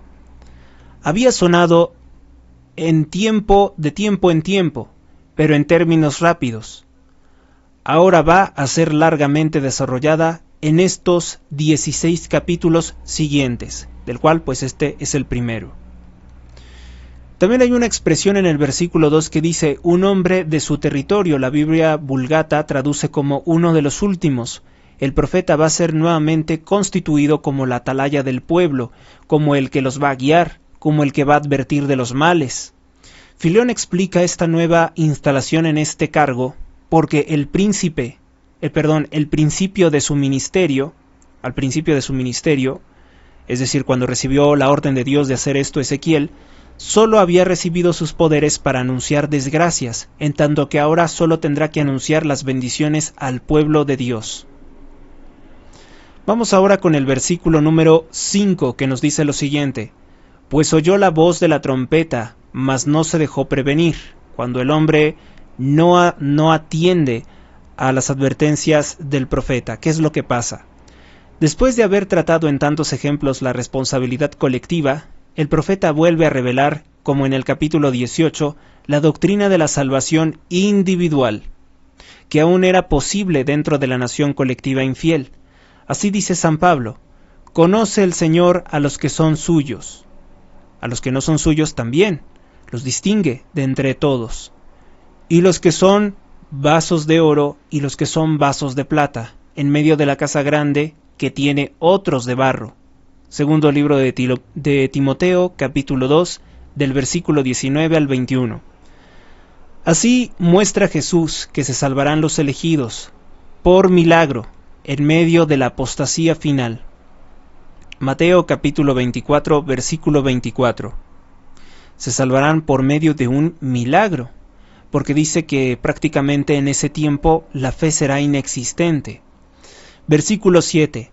Speaker 1: había sonado de tiempo en tiempo, pero en términos rápidos. Ahora va a ser largamente desarrollada en estos 16 capítulos siguientes, del cual pues este es el primero. También hay una expresión en el versículo 2 que dice, un hombre de su territorio. La Biblia Vulgata traduce como uno de los últimos. El profeta va a ser nuevamente constituido como la atalaya del pueblo, como el que los va a guiar, como el que va a advertir de los males. Filón explica esta nueva instalación en este cargo porque al principio de su ministerio, es decir, cuando recibió la orden de Dios de hacer esto Ezequiel, solo había recibido sus poderes para anunciar desgracias, en tanto que ahora solo tendrá que anunciar las bendiciones al pueblo de Dios. Vamos ahora con el versículo número 5, que nos dice lo siguiente: pues oyó la voz de la trompeta, mas no se dejó prevenir. Cuando el hombre no atiende a las advertencias del profeta, ¿qué es lo que pasa? Después de haber tratado en tantos ejemplos la responsabilidad colectiva, el profeta vuelve a revelar, como en el capítulo 18, la doctrina de la salvación individual, que aún era posible dentro de la nación colectiva infiel. Así dice San Pablo: conoce el Señor a los que son suyos. A los que no son suyos también, los distingue de entre todos. Y los que son vasos de oro y los que son vasos de plata, en medio de la casa grande que tiene otros de barro. Segundo libro de Timoteo, capítulo 2, del versículo 19 al 21. Así muestra Jesús que se salvarán los elegidos, por milagro, en medio de la apostasía final. Mateo capítulo 24, versículo 24. Se salvarán por medio de un milagro, porque dice que prácticamente en ese tiempo la fe será inexistente. Versículo 7.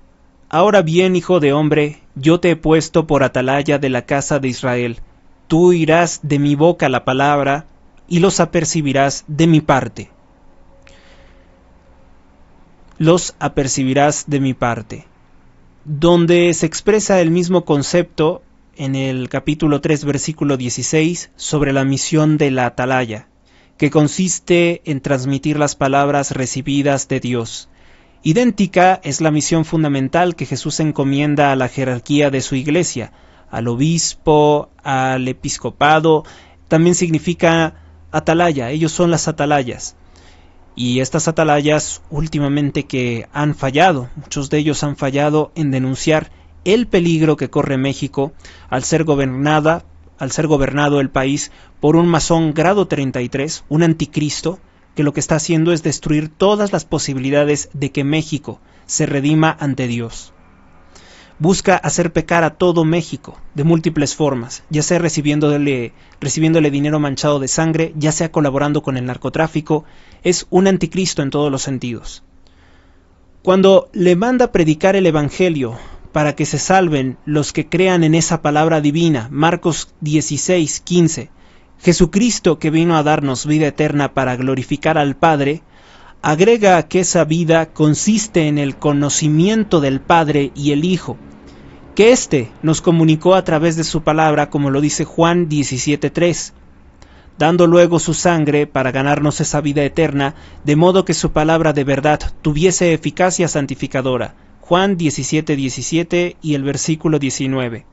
Speaker 1: Ahora bien, hijo de hombre, yo te he puesto por atalaya de la casa de Israel. Tú oirás de mi boca la palabra y los apercibirás de mi parte. Los apercibirás de mi parte. Donde se expresa el mismo concepto en el capítulo 3, versículo 16, sobre la misión de la atalaya, que consiste en transmitir las palabras recibidas de Dios. Idéntica es la misión fundamental que Jesús encomienda a la jerarquía de su iglesia, al obispo, al episcopado. También significa atalaya, ellos son las atalayas. Y estas atalayas últimamente que han fallado, muchos de ellos han fallado en denunciar el peligro que corre México al ser gobernada al ser gobernado el país por un masón grado 33, un anticristo, que lo que está haciendo es destruir todas las posibilidades de que México se redima ante Dios. Busca hacer pecar a todo México de múltiples formas, ya sea recibiéndole dinero manchado de sangre, ya sea colaborando con el narcotráfico. Es un anticristo en todos los sentidos. Cuando le manda predicar el evangelio para que se salven los que crean en esa palabra divina, Marcos 16:15, Jesucristo, que vino a darnos vida eterna para glorificar al Padre, agrega que esa vida consiste en el conocimiento del Padre y el Hijo, que éste nos comunicó a través de su palabra, como lo dice Juan 17:3, dando luego su sangre para ganarnos esa vida eterna, de modo que su palabra de verdad tuviese eficacia santificadora. Juan 17:17 y el versículo 19.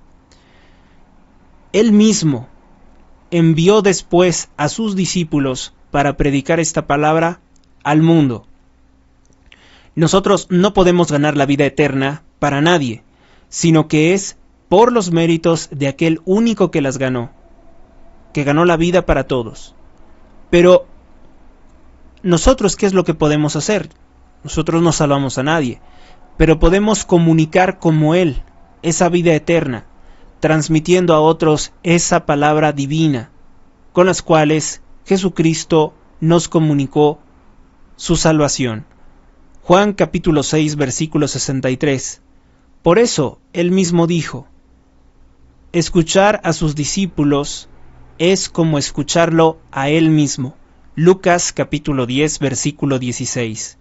Speaker 1: Él mismo envió después a sus discípulos para predicar esta palabra al mundo. Nosotros no podemos ganar la vida eterna para nadie, sino que es por los méritos de aquel único que las ganó, que ganó la vida para todos. Pero nosotros, ¿qué es lo que podemos hacer? Nosotros no salvamos a nadie, pero podemos comunicar como Él esa vida eterna, transmitiendo a otros esa palabra divina, con las cuales Jesucristo nos comunicó su salvación. Juan capítulo 6, versículo 63. Por eso Él mismo dijo: escuchar a sus discípulos es como escucharlo a Él mismo. Lucas capítulo 10, versículo 16.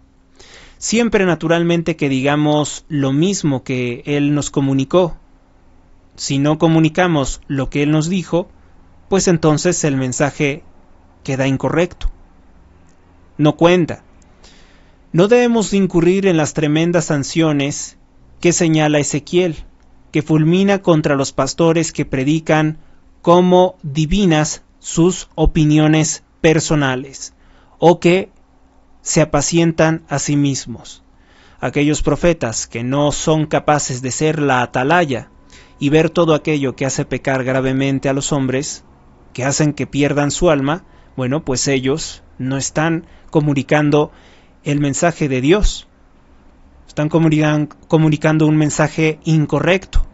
Speaker 1: Siempre naturalmente que digamos lo mismo que Él nos comunicó. Si no comunicamos lo que Él nos dijo, pues entonces el mensaje queda incorrecto. No cuenta. No debemos incurrir en las tremendas sanciones que señala Ezequiel, que fulmina contra los pastores que predican como divinas sus opiniones personales, o que se apacientan a sí mismos. Aquellos profetas que no son capaces de ser la atalaya y ver todo aquello que hace pecar gravemente a los hombres, que hacen que pierdan su alma, bueno, pues ellos no están comunicando el mensaje de Dios. Están comunicando un mensaje incorrecto,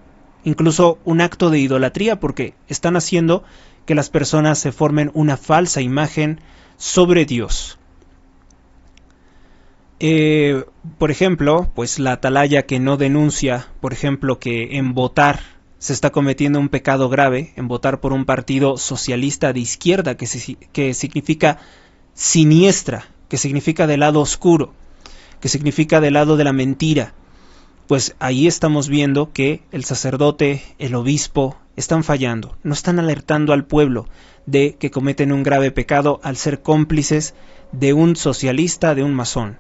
Speaker 1: incluso un acto de idolatría, porque están haciendo que las personas se formen una falsa imagen sobre Dios. Por ejemplo, pues la atalaya que no denuncia, por ejemplo, que en votar se está cometiendo un pecado grave, en votar por un partido socialista de izquierda, que significa siniestra, que significa del lado oscuro, que significa del lado de la mentira. Pues ahí estamos viendo que el sacerdote, el obispo, están fallando, no están alertando al pueblo de que cometen un grave pecado al ser cómplices de un socialista, de un masón.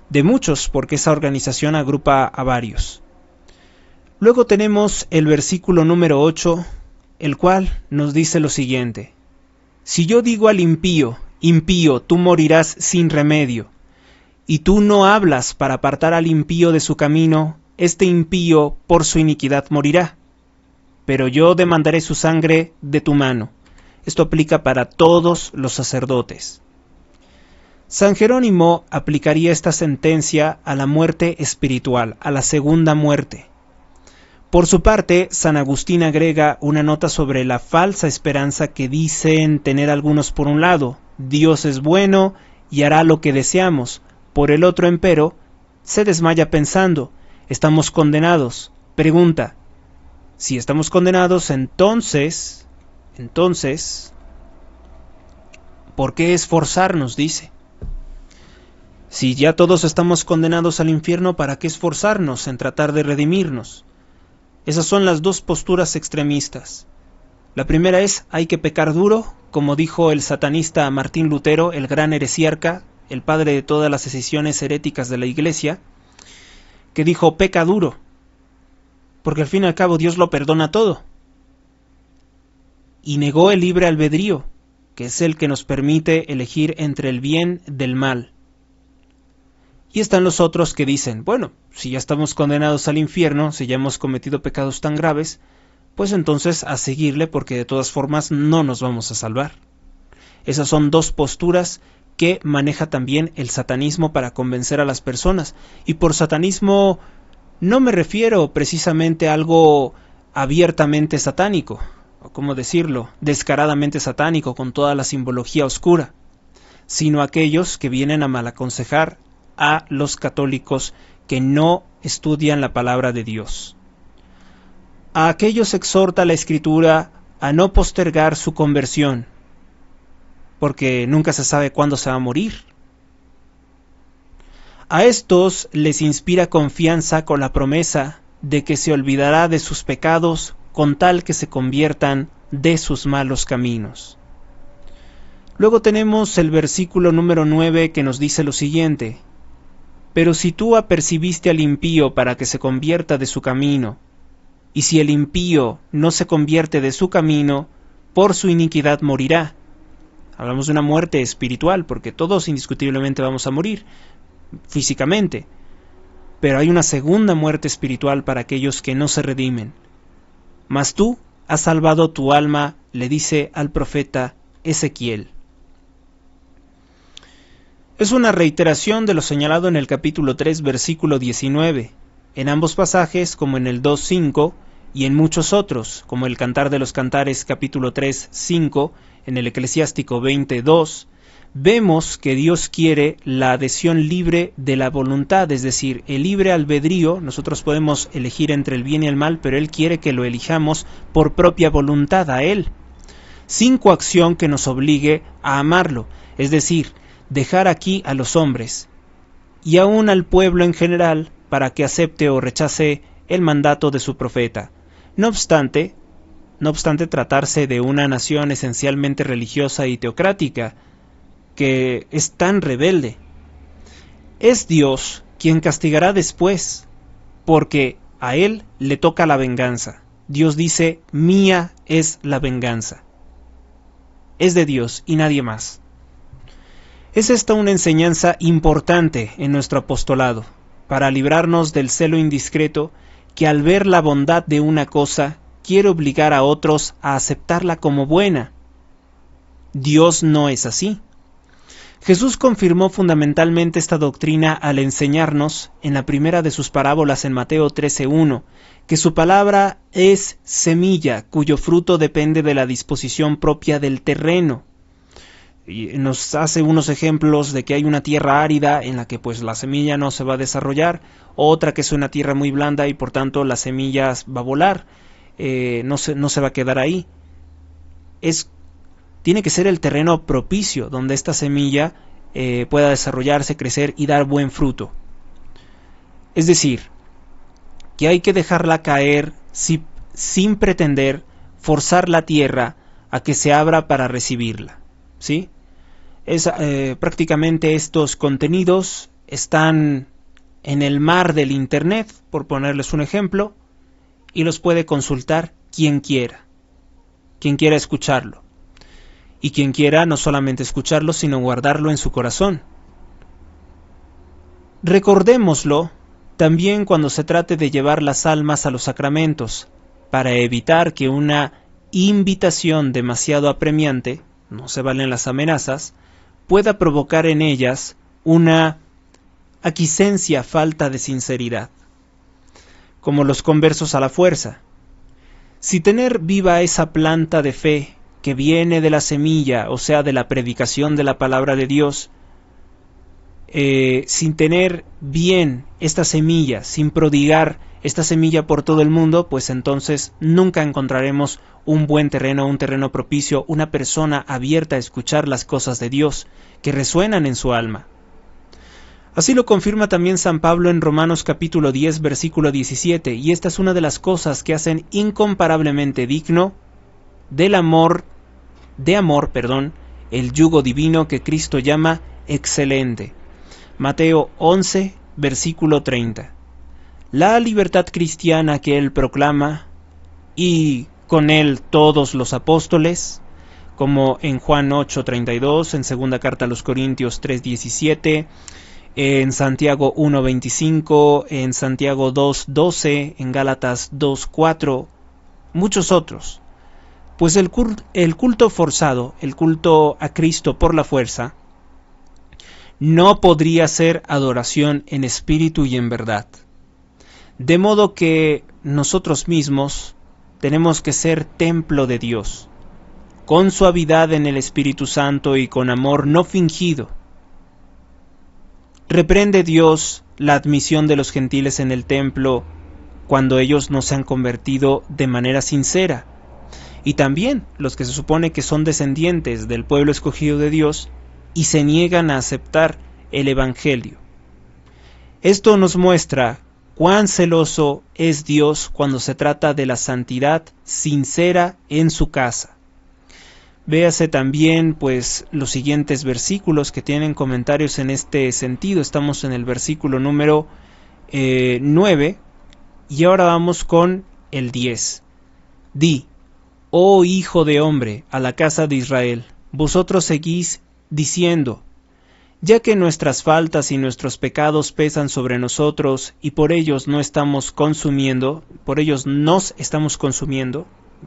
Speaker 1: De muchos, porque esa organización agrupa a varios. Luego tenemos el versículo número 8, el cual nos dice lo siguiente: si yo digo al impío, impío, tú morirás sin remedio, y tú no hablas para apartar al impío de su camino, este impío por su iniquidad morirá, pero yo demandaré su sangre de tu mano. Esto aplica para todos los sacerdotes. San Jerónimo aplicaría esta sentencia a la muerte espiritual, a la segunda muerte. Por su parte, San Agustín agrega una nota sobre la falsa esperanza que dicen tener algunos. Por un lado, Dios es bueno y hará lo que deseamos. Por el otro, empero, se desmaya pensando: estamos condenados. Pregunta: si estamos condenados, entonces, ¿por qué esforzarnos? Dice. Si ya todos estamos condenados al infierno, ¿para qué esforzarnos en tratar de redimirnos? Esas son las dos posturas extremistas. La primera es: hay que pecar duro, como dijo el satanista Martín Lutero, el gran heresiarca, el padre de todas las escisiones heréticas de la Iglesia, que dijo: peca duro, porque al fin y al cabo Dios lo perdona todo. Y negó el libre albedrío, que es el que nos permite elegir entre el bien del mal. Y están los otros que dicen: bueno, si ya estamos condenados al infierno, si ya hemos cometido pecados tan graves, pues entonces a seguirle, porque de todas formas no nos vamos a salvar. Esas son dos posturas que maneja también el satanismo para convencer a las personas. Y por satanismo no me refiero precisamente a algo abiertamente satánico, o cómo decirlo, descaradamente satánico con toda la simbología oscura, sino a aquellos que vienen a malaconsejar a los católicos que no estudian la palabra de Dios. A aquellos exhorta la Escritura a no postergar su conversión, porque nunca se sabe cuándo se va a morir. A estos les inspira confianza con la promesa de que se olvidará de sus pecados con tal que se conviertan de sus malos caminos. Luego tenemos el versículo número 9 que nos dice lo siguiente: pero si tú apercibiste al impío para que se convierta de su camino, y si el impío no se convierte de su camino, por su iniquidad morirá. Hablamos de una muerte espiritual, porque todos indiscutiblemente vamos a morir físicamente, pero hay una segunda muerte espiritual para aquellos que no se redimen. Mas tú has salvado tu alma, le dice al profeta Ezequiel. Es una reiteración de lo señalado en el capítulo 3, versículo 19, en ambos pasajes, como en el 2:5, y en muchos otros, como el Cantar de los Cantares, capítulo 3:5, en el Eclesiástico 20:2, vemos que Dios quiere la adhesión libre de la voluntad, es decir, el libre albedrío. Nosotros podemos elegir entre el bien y el mal, pero Él quiere que lo elijamos por propia voluntad a Él, sin coacción que nos obligue a amarlo, es decir, dejar aquí a los hombres y aún al pueblo en general para que acepte o rechace el mandato de su profeta. No obstante tratarse de una nación esencialmente religiosa y teocrática, que es tan rebelde. Es Dios quien castigará después, porque a Él le toca la venganza. Dios dice: mía es la venganza. Es de Dios y nadie más. Es esta una enseñanza importante en nuestro apostolado, para librarnos del celo indiscreto que al ver la bondad de una cosa quiere obligar a otros a aceptarla como buena. Dios no es así. Jesús confirmó fundamentalmente esta doctrina al enseñarnos, en la primera de sus parábolas en Mateo 13:1, que su palabra es semilla, cuyo fruto depende de la disposición propia del terreno. Y nos hace unos ejemplos de que hay una tierra árida en la que pues la semilla no se va a desarrollar, otra que es una tierra muy blanda y por tanto la semilla va a volar, no se va a quedar ahí. Tiene que ser el terreno propicio donde esta semilla pueda desarrollarse, crecer y dar buen fruto. Es decir, que hay que dejarla caer sin pretender forzar la tierra a que se abra para recibirla, ¿sí? Prácticamente estos contenidos están en el mar del Internet, por ponerles un ejemplo, y los puede consultar quien quiera escucharlo. Y quien quiera no solamente escucharlo, sino guardarlo en su corazón. Recordémoslo también cuando se trate de llevar las almas a los sacramentos, para evitar que una invitación demasiado apremiante, no se valen las amenazas, pueda provocar en ellas una aquiescencia falta de sinceridad, como los conversos a la fuerza. Si tener viva esa planta de fe que viene de la semilla, o sea, de la predicación de la palabra de Dios, sin tener bien esta semilla, sin prodigar esta semilla por todo el mundo, pues entonces nunca encontraremos un buen terreno, un terreno propicio, una persona abierta a escuchar las cosas de Dios que resuenan en su alma. Así lo confirma también San Pablo en Romanos capítulo 10, versículo 17, y esta es una de las cosas que hacen incomparablemente digno de amor, el yugo divino que Cristo llama excelente. Mateo 11, versículo 30. La libertad cristiana que él proclama, y con él todos los apóstoles, como en Juan 8:32, en segunda carta a los Corintios 3:17, en Santiago 1:25, en Santiago 2:12, en Gálatas 2:4, muchos otros. Pues el culto forzado, el culto a Cristo por la fuerza, no podría ser adoración en espíritu y en verdad. De modo que nosotros mismos tenemos que ser templo de Dios, con suavidad en el Espíritu Santo y con amor no fingido. Reprende Dios la admisión de los gentiles en el templo cuando ellos no se han convertido de manera sincera. Y también los que se supone que son descendientes del pueblo escogido de Dios y se niegan a aceptar el Evangelio. Esto nos muestra cuán celoso es Dios cuando se trata de la santidad sincera en su casa. Véase también pues los siguientes versículos que tienen comentarios en este sentido. Estamos en el versículo número 9 y ahora vamos con el 10. Di, oh hijo de hombre, a la casa de Israel, vosotros seguís diciendo, ya que nuestras faltas y nuestros pecados pesan sobre nosotros y por ellos nos estamos consumiendo,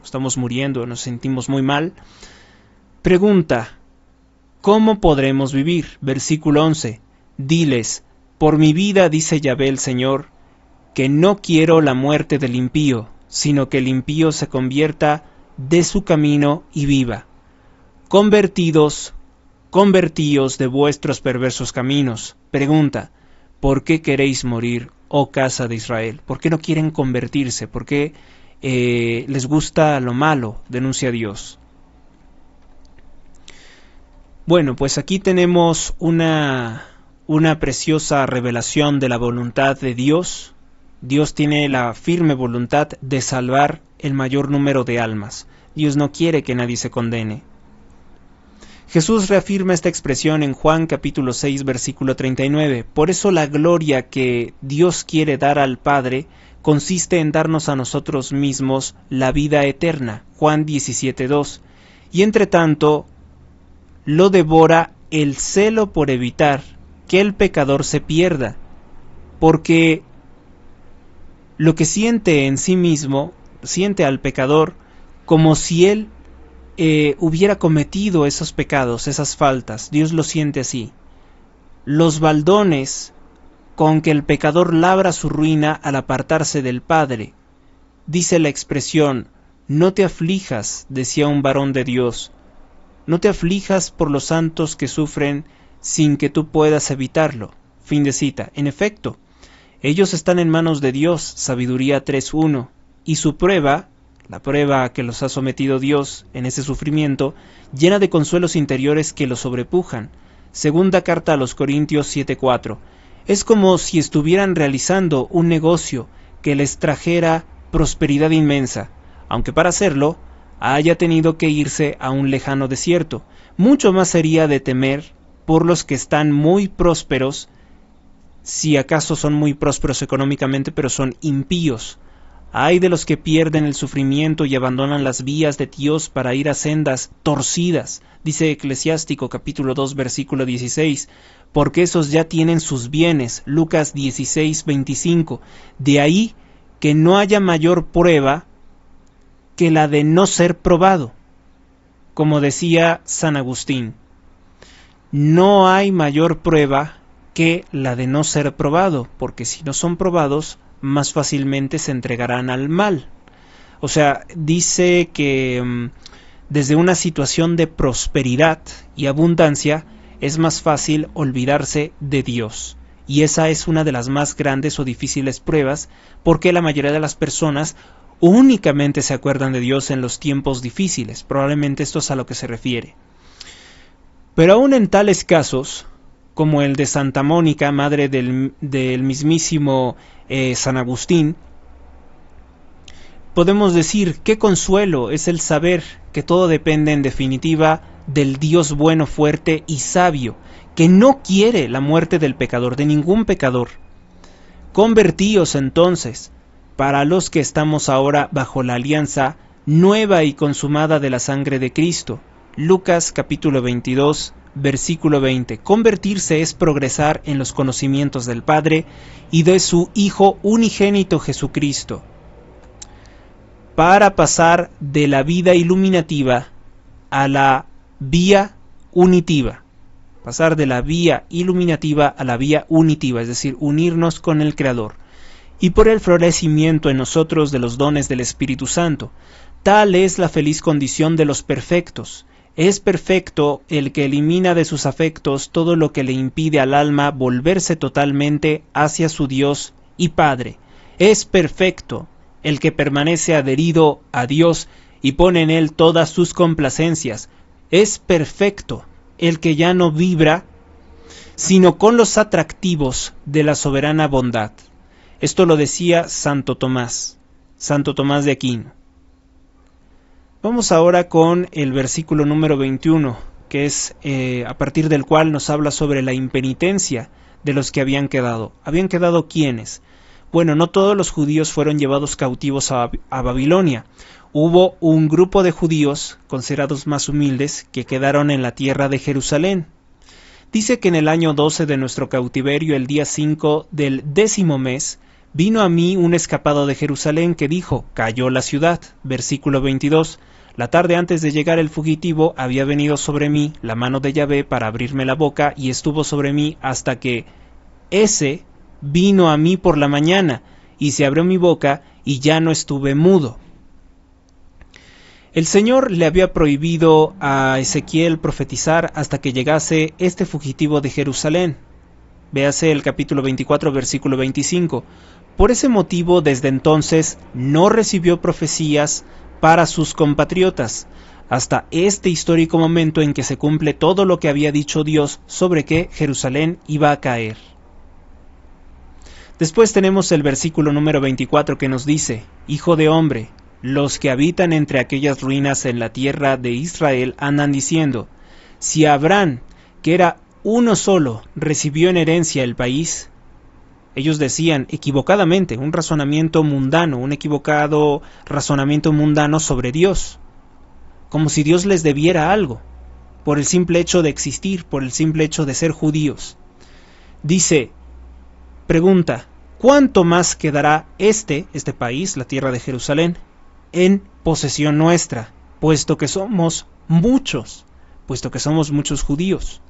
Speaker 1: estamos muriendo, nos sentimos muy mal. Pregunta, ¿cómo podremos vivir? Versículo 11. Diles, por mi vida, dice Yahvé el Señor, que no quiero la muerte del impío, sino que el impío se convierta de su camino y viva. Convertíos de vuestros perversos caminos. Pregunta, ¿por qué queréis morir, oh casa de Israel? ¿Por qué no quieren convertirse? ¿Por qué les gusta lo malo? Denuncia Dios. Bueno, pues aquí tenemos una preciosa revelación de la voluntad de Dios. Dios tiene la firme voluntad de salvar el mayor número de almas. Dios no quiere que nadie se condene. Jesús reafirma esta expresión en Juan capítulo 6 versículo 39. Por eso la gloria que Dios quiere dar al Padre consiste en darnos a nosotros mismos la vida eterna. Juan 17:2. Y entre tanto lo devora el celo por evitar que el pecador se pierda, porque lo que siente en sí mismo, siente al pecador como si él hubiera cometido esos pecados, esas faltas. Dios lo siente así. Los baldones con que el pecador labra su ruina al apartarse del Padre. Dice la expresión, no te aflijas, decía un varón de Dios, no te aflijas por los santos que sufren sin que tú puedas evitarlo. Fin de cita. En efecto, ellos están en manos de Dios, Sabiduría 3:1, y su prueba, la prueba que los ha sometido Dios en ese sufrimiento, llena de consuelos interiores que los sobrepujan. Segunda carta a los Corintios 7:4. Es como si estuvieran realizando un negocio que les trajera prosperidad inmensa, aunque para hacerlo haya tenido que irse a un lejano desierto. Mucho más sería de temer por los que están muy prósperos, si acaso son muy prósperos económicamente, pero son impíos. Ay de los que pierden el sufrimiento y abandonan las vías de Dios para ir a sendas torcidas, dice Eclesiástico capítulo 2 versículo 16, porque esos ya tienen sus bienes, Lucas 16:25. De ahí que no haya mayor prueba que la de no ser probado. Como decía San Agustín, no hay mayor prueba que la de no ser probado, porque si no son probados, más fácilmente se entregarán al mal. O sea, dice que desde una situación de prosperidad y abundancia es más fácil olvidarse de Dios. Y esa es una de las más grandes o difíciles pruebas, porque la mayoría de las personas únicamente se acuerdan de Dios en los tiempos difíciles. Probablemente esto es a lo que se refiere. Pero aún en tales casos, como el de Santa Mónica, madre del mismísimo San Agustín, podemos decir qué consuelo es el saber que todo depende en definitiva del Dios bueno, fuerte y sabio, que no quiere la muerte del pecador, de ningún pecador. Convertíos entonces, para los que estamos ahora bajo la alianza nueva y consumada de la sangre de Cristo. Lucas capítulo 22, versículo 20. Convertirse es progresar en los conocimientos del Padre y de su Hijo unigénito Jesucristo. para pasar de la vida iluminativa a la vía unitiva. Pasar de la vía iluminativa a la vía unitiva, es decir, unirnos con el Creador. Y por el florecimiento en nosotros de los dones del Espíritu Santo. Tal es la feliz condición de los perfectos. Es perfecto el que elimina de sus afectos todo lo que le impide al alma volverse totalmente hacia su Dios y Padre. Es perfecto el que permanece adherido a Dios y pone en él todas sus complacencias. Es perfecto el que ya no vibra, sino con los atractivos de la soberana bondad. Esto lo decía Santo Tomás de Aquino. Vamos ahora con el versículo número 21, que es a partir del cual nos habla sobre la impenitencia de los que habían quedado. ¿Habían quedado quiénes? Bueno, no todos los judíos fueron llevados cautivos a Babilonia. Hubo un grupo de judíos, considerados más humildes, que quedaron en la tierra de Jerusalén. Dice que en el año 12 de nuestro cautiverio, el día 5 del 10º mes, vino a mí un escapado de Jerusalén que dijo, cayó la ciudad. Versículo 22. La tarde antes de llegar el fugitivo había venido sobre mí la mano de Yahvé para abrirme la boca y estuvo sobre mí hasta que ese vino a mí por la mañana y se abrió mi boca y ya no estuve mudo. El Señor le había prohibido a Ezequiel profetizar hasta que llegase este fugitivo de Jerusalén. Véase el capítulo 24, versículo 25. Por ese motivo, desde entonces, no recibió profecías para sus compatriotas, hasta este histórico momento en que se cumple todo lo que había dicho Dios sobre que Jerusalén iba a caer. Después tenemos el versículo número 24 que nos dice, Hijo de hombre, los que habitan entre aquellas ruinas en la tierra de Israel andan diciendo, si Abraham, que era uno solo, recibió en herencia el país. Ellos decían equivocadamente, un razonamiento mundano, un equivocado razonamiento mundano sobre Dios, como si Dios les debiera algo, por el simple hecho de existir, por el simple hecho de ser judíos. Dice, pregunta, ¿cuánto más quedará este país, la tierra de Jerusalén, en posesión nuestra, puesto que somos muchos judíos?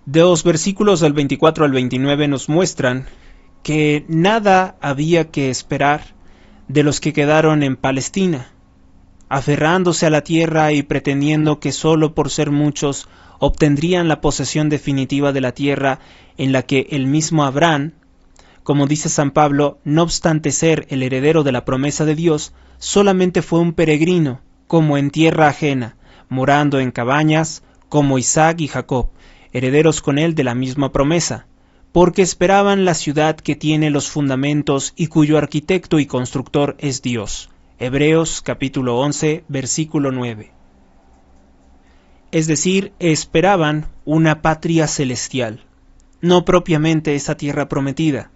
Speaker 1: De los versículos del 24 al 29 nos muestran que nada había que esperar de los que quedaron en Palestina, aferrándose a la tierra y pretendiendo que solo por ser muchos obtendrían la posesión definitiva de la tierra en la que el mismo Abraham, como dice San Pablo, no obstante ser el heredero de la promesa de Dios, solamente fue un peregrino, como en tierra ajena, morando en cabañas, como Isaac y Jacob, herederos con él de la misma promesa, porque esperaban la ciudad que tiene los fundamentos y cuyo arquitecto y constructor es Dios. Hebreos capítulo 11, versículo 9. Es decir, esperaban una patria celestial, no propiamente esa tierra prometida,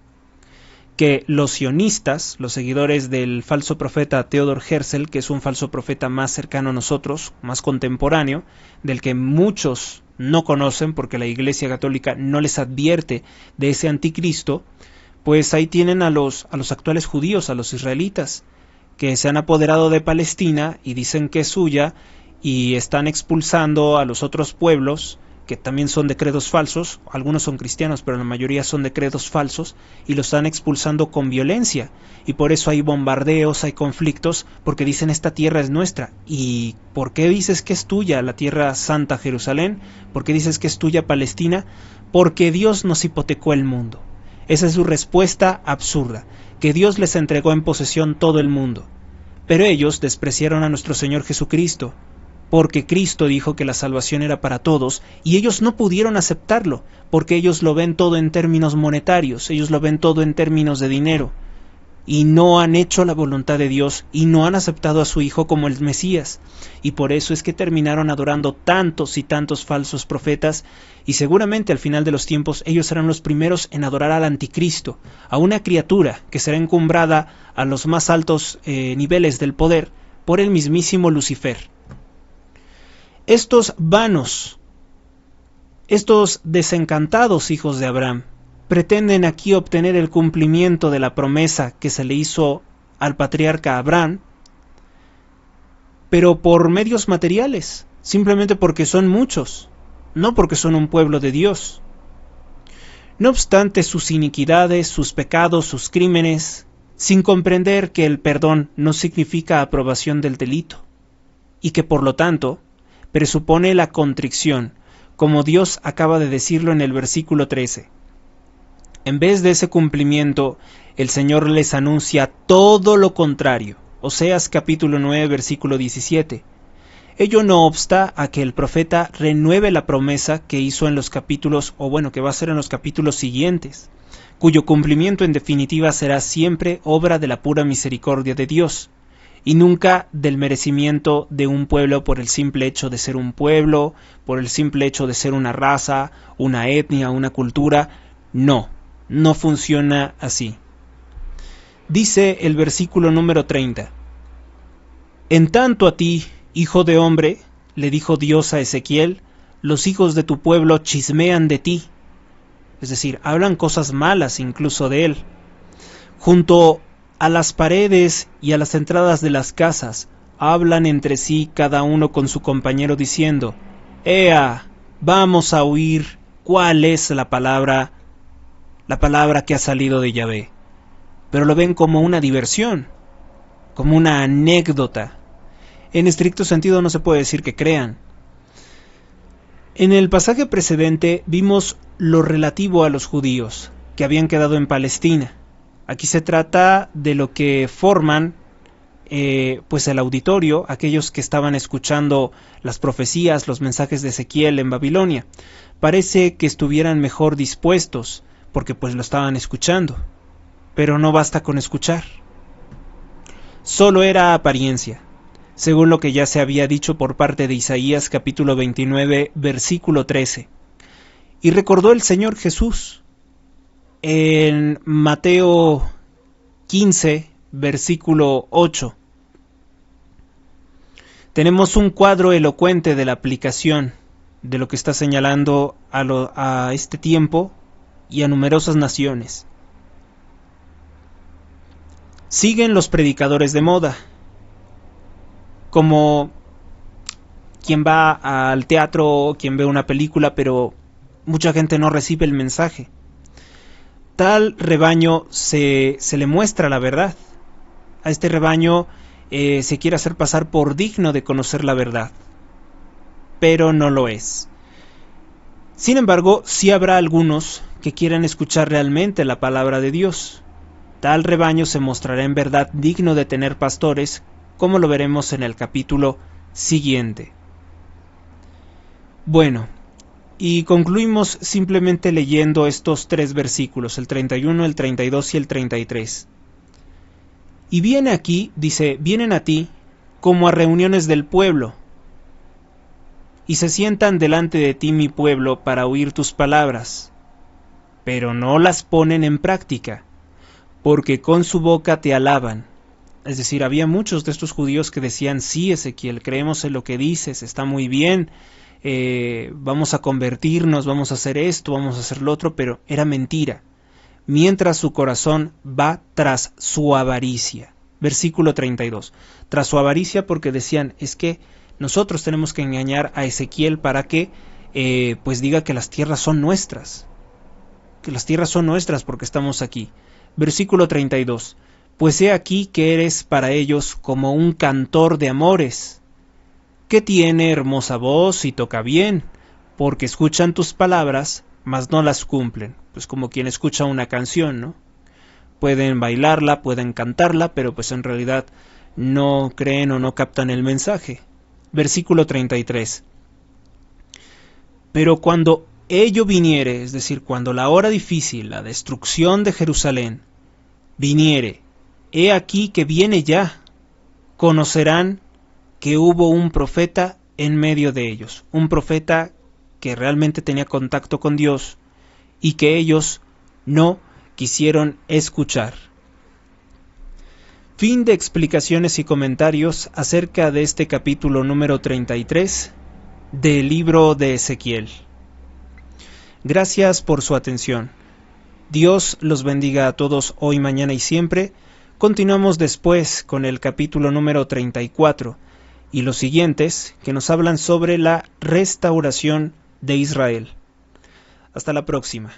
Speaker 1: que los sionistas, los seguidores del falso profeta Theodor Herzl, que es un falso profeta más cercano a nosotros, más contemporáneo, del que muchos no conocen porque la Iglesia Católica no les advierte de ese anticristo, pues ahí tienen a los actuales judíos, a los israelitas, que se han apoderado de Palestina y dicen que es suya y están expulsando a los otros pueblos que también son de credos falsos, algunos son cristianos, pero la mayoría son de credos falsos, y los están expulsando con violencia, y por eso hay bombardeos, hay conflictos, porque dicen esta tierra es nuestra. ¿Y por qué dices que es tuya la tierra santa Jerusalén? ¿Por qué dices que es tuya Palestina? Porque Dios nos hipotecó el mundo. Esa es su respuesta absurda, que Dios les entregó en posesión todo el mundo. Pero ellos despreciaron a nuestro Señor Jesucristo, porque Cristo dijo que la salvación era para todos, y ellos no pudieron aceptarlo, porque ellos lo ven todo en términos monetarios, ellos lo ven todo en términos de dinero, y no han hecho la voluntad de Dios, y no han aceptado a su Hijo como el Mesías, y por eso es que terminaron adorando tantos y tantos falsos profetas, y seguramente al final de los tiempos ellos serán los primeros en adorar al anticristo, a una criatura que será encumbrada a los más altos niveles del poder por el mismísimo Lucifer. Estos vanos, estos desencantados hijos de Abraham, pretenden aquí obtener el cumplimiento de la promesa que se le hizo al patriarca Abraham, pero por medios materiales, simplemente porque son muchos, no porque son un pueblo de Dios. No obstante sus iniquidades, sus pecados, sus crímenes, sin comprender que el perdón no significa aprobación del delito, y que por lo tanto presupone la contrición, como Dios acaba de decirlo en el versículo 13. En vez de ese cumplimiento, el Señor les anuncia todo lo contrario. Oseas capítulo 9, versículo 17. Ello no obsta a que el profeta renueve la promesa que hizo en los capítulos, que va a ser en los capítulos siguientes, cuyo cumplimiento en definitiva será siempre obra de la pura misericordia de Dios, y nunca del merecimiento de un pueblo por el simple hecho de ser un pueblo, por el simple hecho de ser una raza, una etnia, una cultura. No funciona así. Dice el versículo número 30. En tanto a ti, hijo de hombre, le dijo Dios a Ezequiel, los hijos de tu pueblo chismean de ti. Es decir, hablan cosas malas incluso de él. Junto a las paredes y a las entradas de las casas, hablan entre sí cada uno con su compañero diciendo, ¡Ea! Vamos a oír cuál es la palabra que ha salido de Yahvé. Pero lo ven como una diversión, como una anécdota. En estricto sentido no se puede decir que crean. En el pasaje precedente vimos lo relativo a los judíos que habían quedado en Palestina. Aquí se trata de lo que forman el auditorio, aquellos que estaban escuchando las profecías, los mensajes de Ezequiel en Babilonia. Parece que estuvieran mejor dispuestos, porque pues lo estaban escuchando. Pero no basta con escuchar. Solo era apariencia, según lo que ya se había dicho por parte de Isaías capítulo 29, versículo 13. Y recordó el Señor Jesús en Mateo 15, versículo 8. Tenemos un cuadro elocuente de la aplicación de lo que está señalando a este tiempo y a numerosas naciones. Siguen los predicadores de moda, como quien va al teatro, quien ve una película, pero mucha gente no recibe el mensaje. Tal rebaño se le muestra la verdad. A este rebaño se quiere hacer pasar por digno de conocer la verdad, pero no lo es. Sin embargo, sí habrá algunos que quieran escuchar realmente la palabra de Dios. Tal rebaño se mostrará en verdad digno de tener pastores, como lo veremos en el capítulo siguiente. Bueno, y concluimos simplemente leyendo estos 3 versículos, el 31, el 32 y el 33. Y viene aquí, dice, vienen a ti como a reuniones del pueblo, y se sientan delante de ti mi pueblo para oír tus palabras, pero no las ponen en práctica, porque con su boca te alaban. Es decir, había muchos de estos judíos que decían, sí, Ezequiel, creemos en lo que dices, está muy bien, vamos a convertirnos, vamos a hacer esto, vamos a hacer lo otro, pero era mentira, mientras su corazón va tras su avaricia. Versículo 32. Tras su avaricia, porque decían, es que nosotros tenemos que engañar a Ezequiel para que diga que las tierras son nuestras, porque estamos aquí. Versículo 32. Pues he aquí que eres para ellos como un cantor de amores, que tiene hermosa voz y toca bien, porque escuchan tus palabras, mas no las cumplen. Pues como quien escucha una canción, ¿no? Pueden bailarla, pueden cantarla, pero pues en realidad no creen o no captan el mensaje. Versículo 33. Pero cuando ello viniere, es decir, cuando la hora difícil, la destrucción de Jerusalén, viniere, he aquí que viene ya, conocerán que hubo un profeta en medio de ellos, un profeta que realmente tenía contacto con Dios y que ellos no quisieron escuchar. Fin de explicaciones y comentarios acerca de este capítulo número 33 del libro de Ezequiel. Gracias por su atención. Dios los bendiga a todos hoy, mañana y siempre, Continuamos después con el capítulo número 34 y los siguientes que nos hablan sobre la restauración de Israel. Hasta la próxima.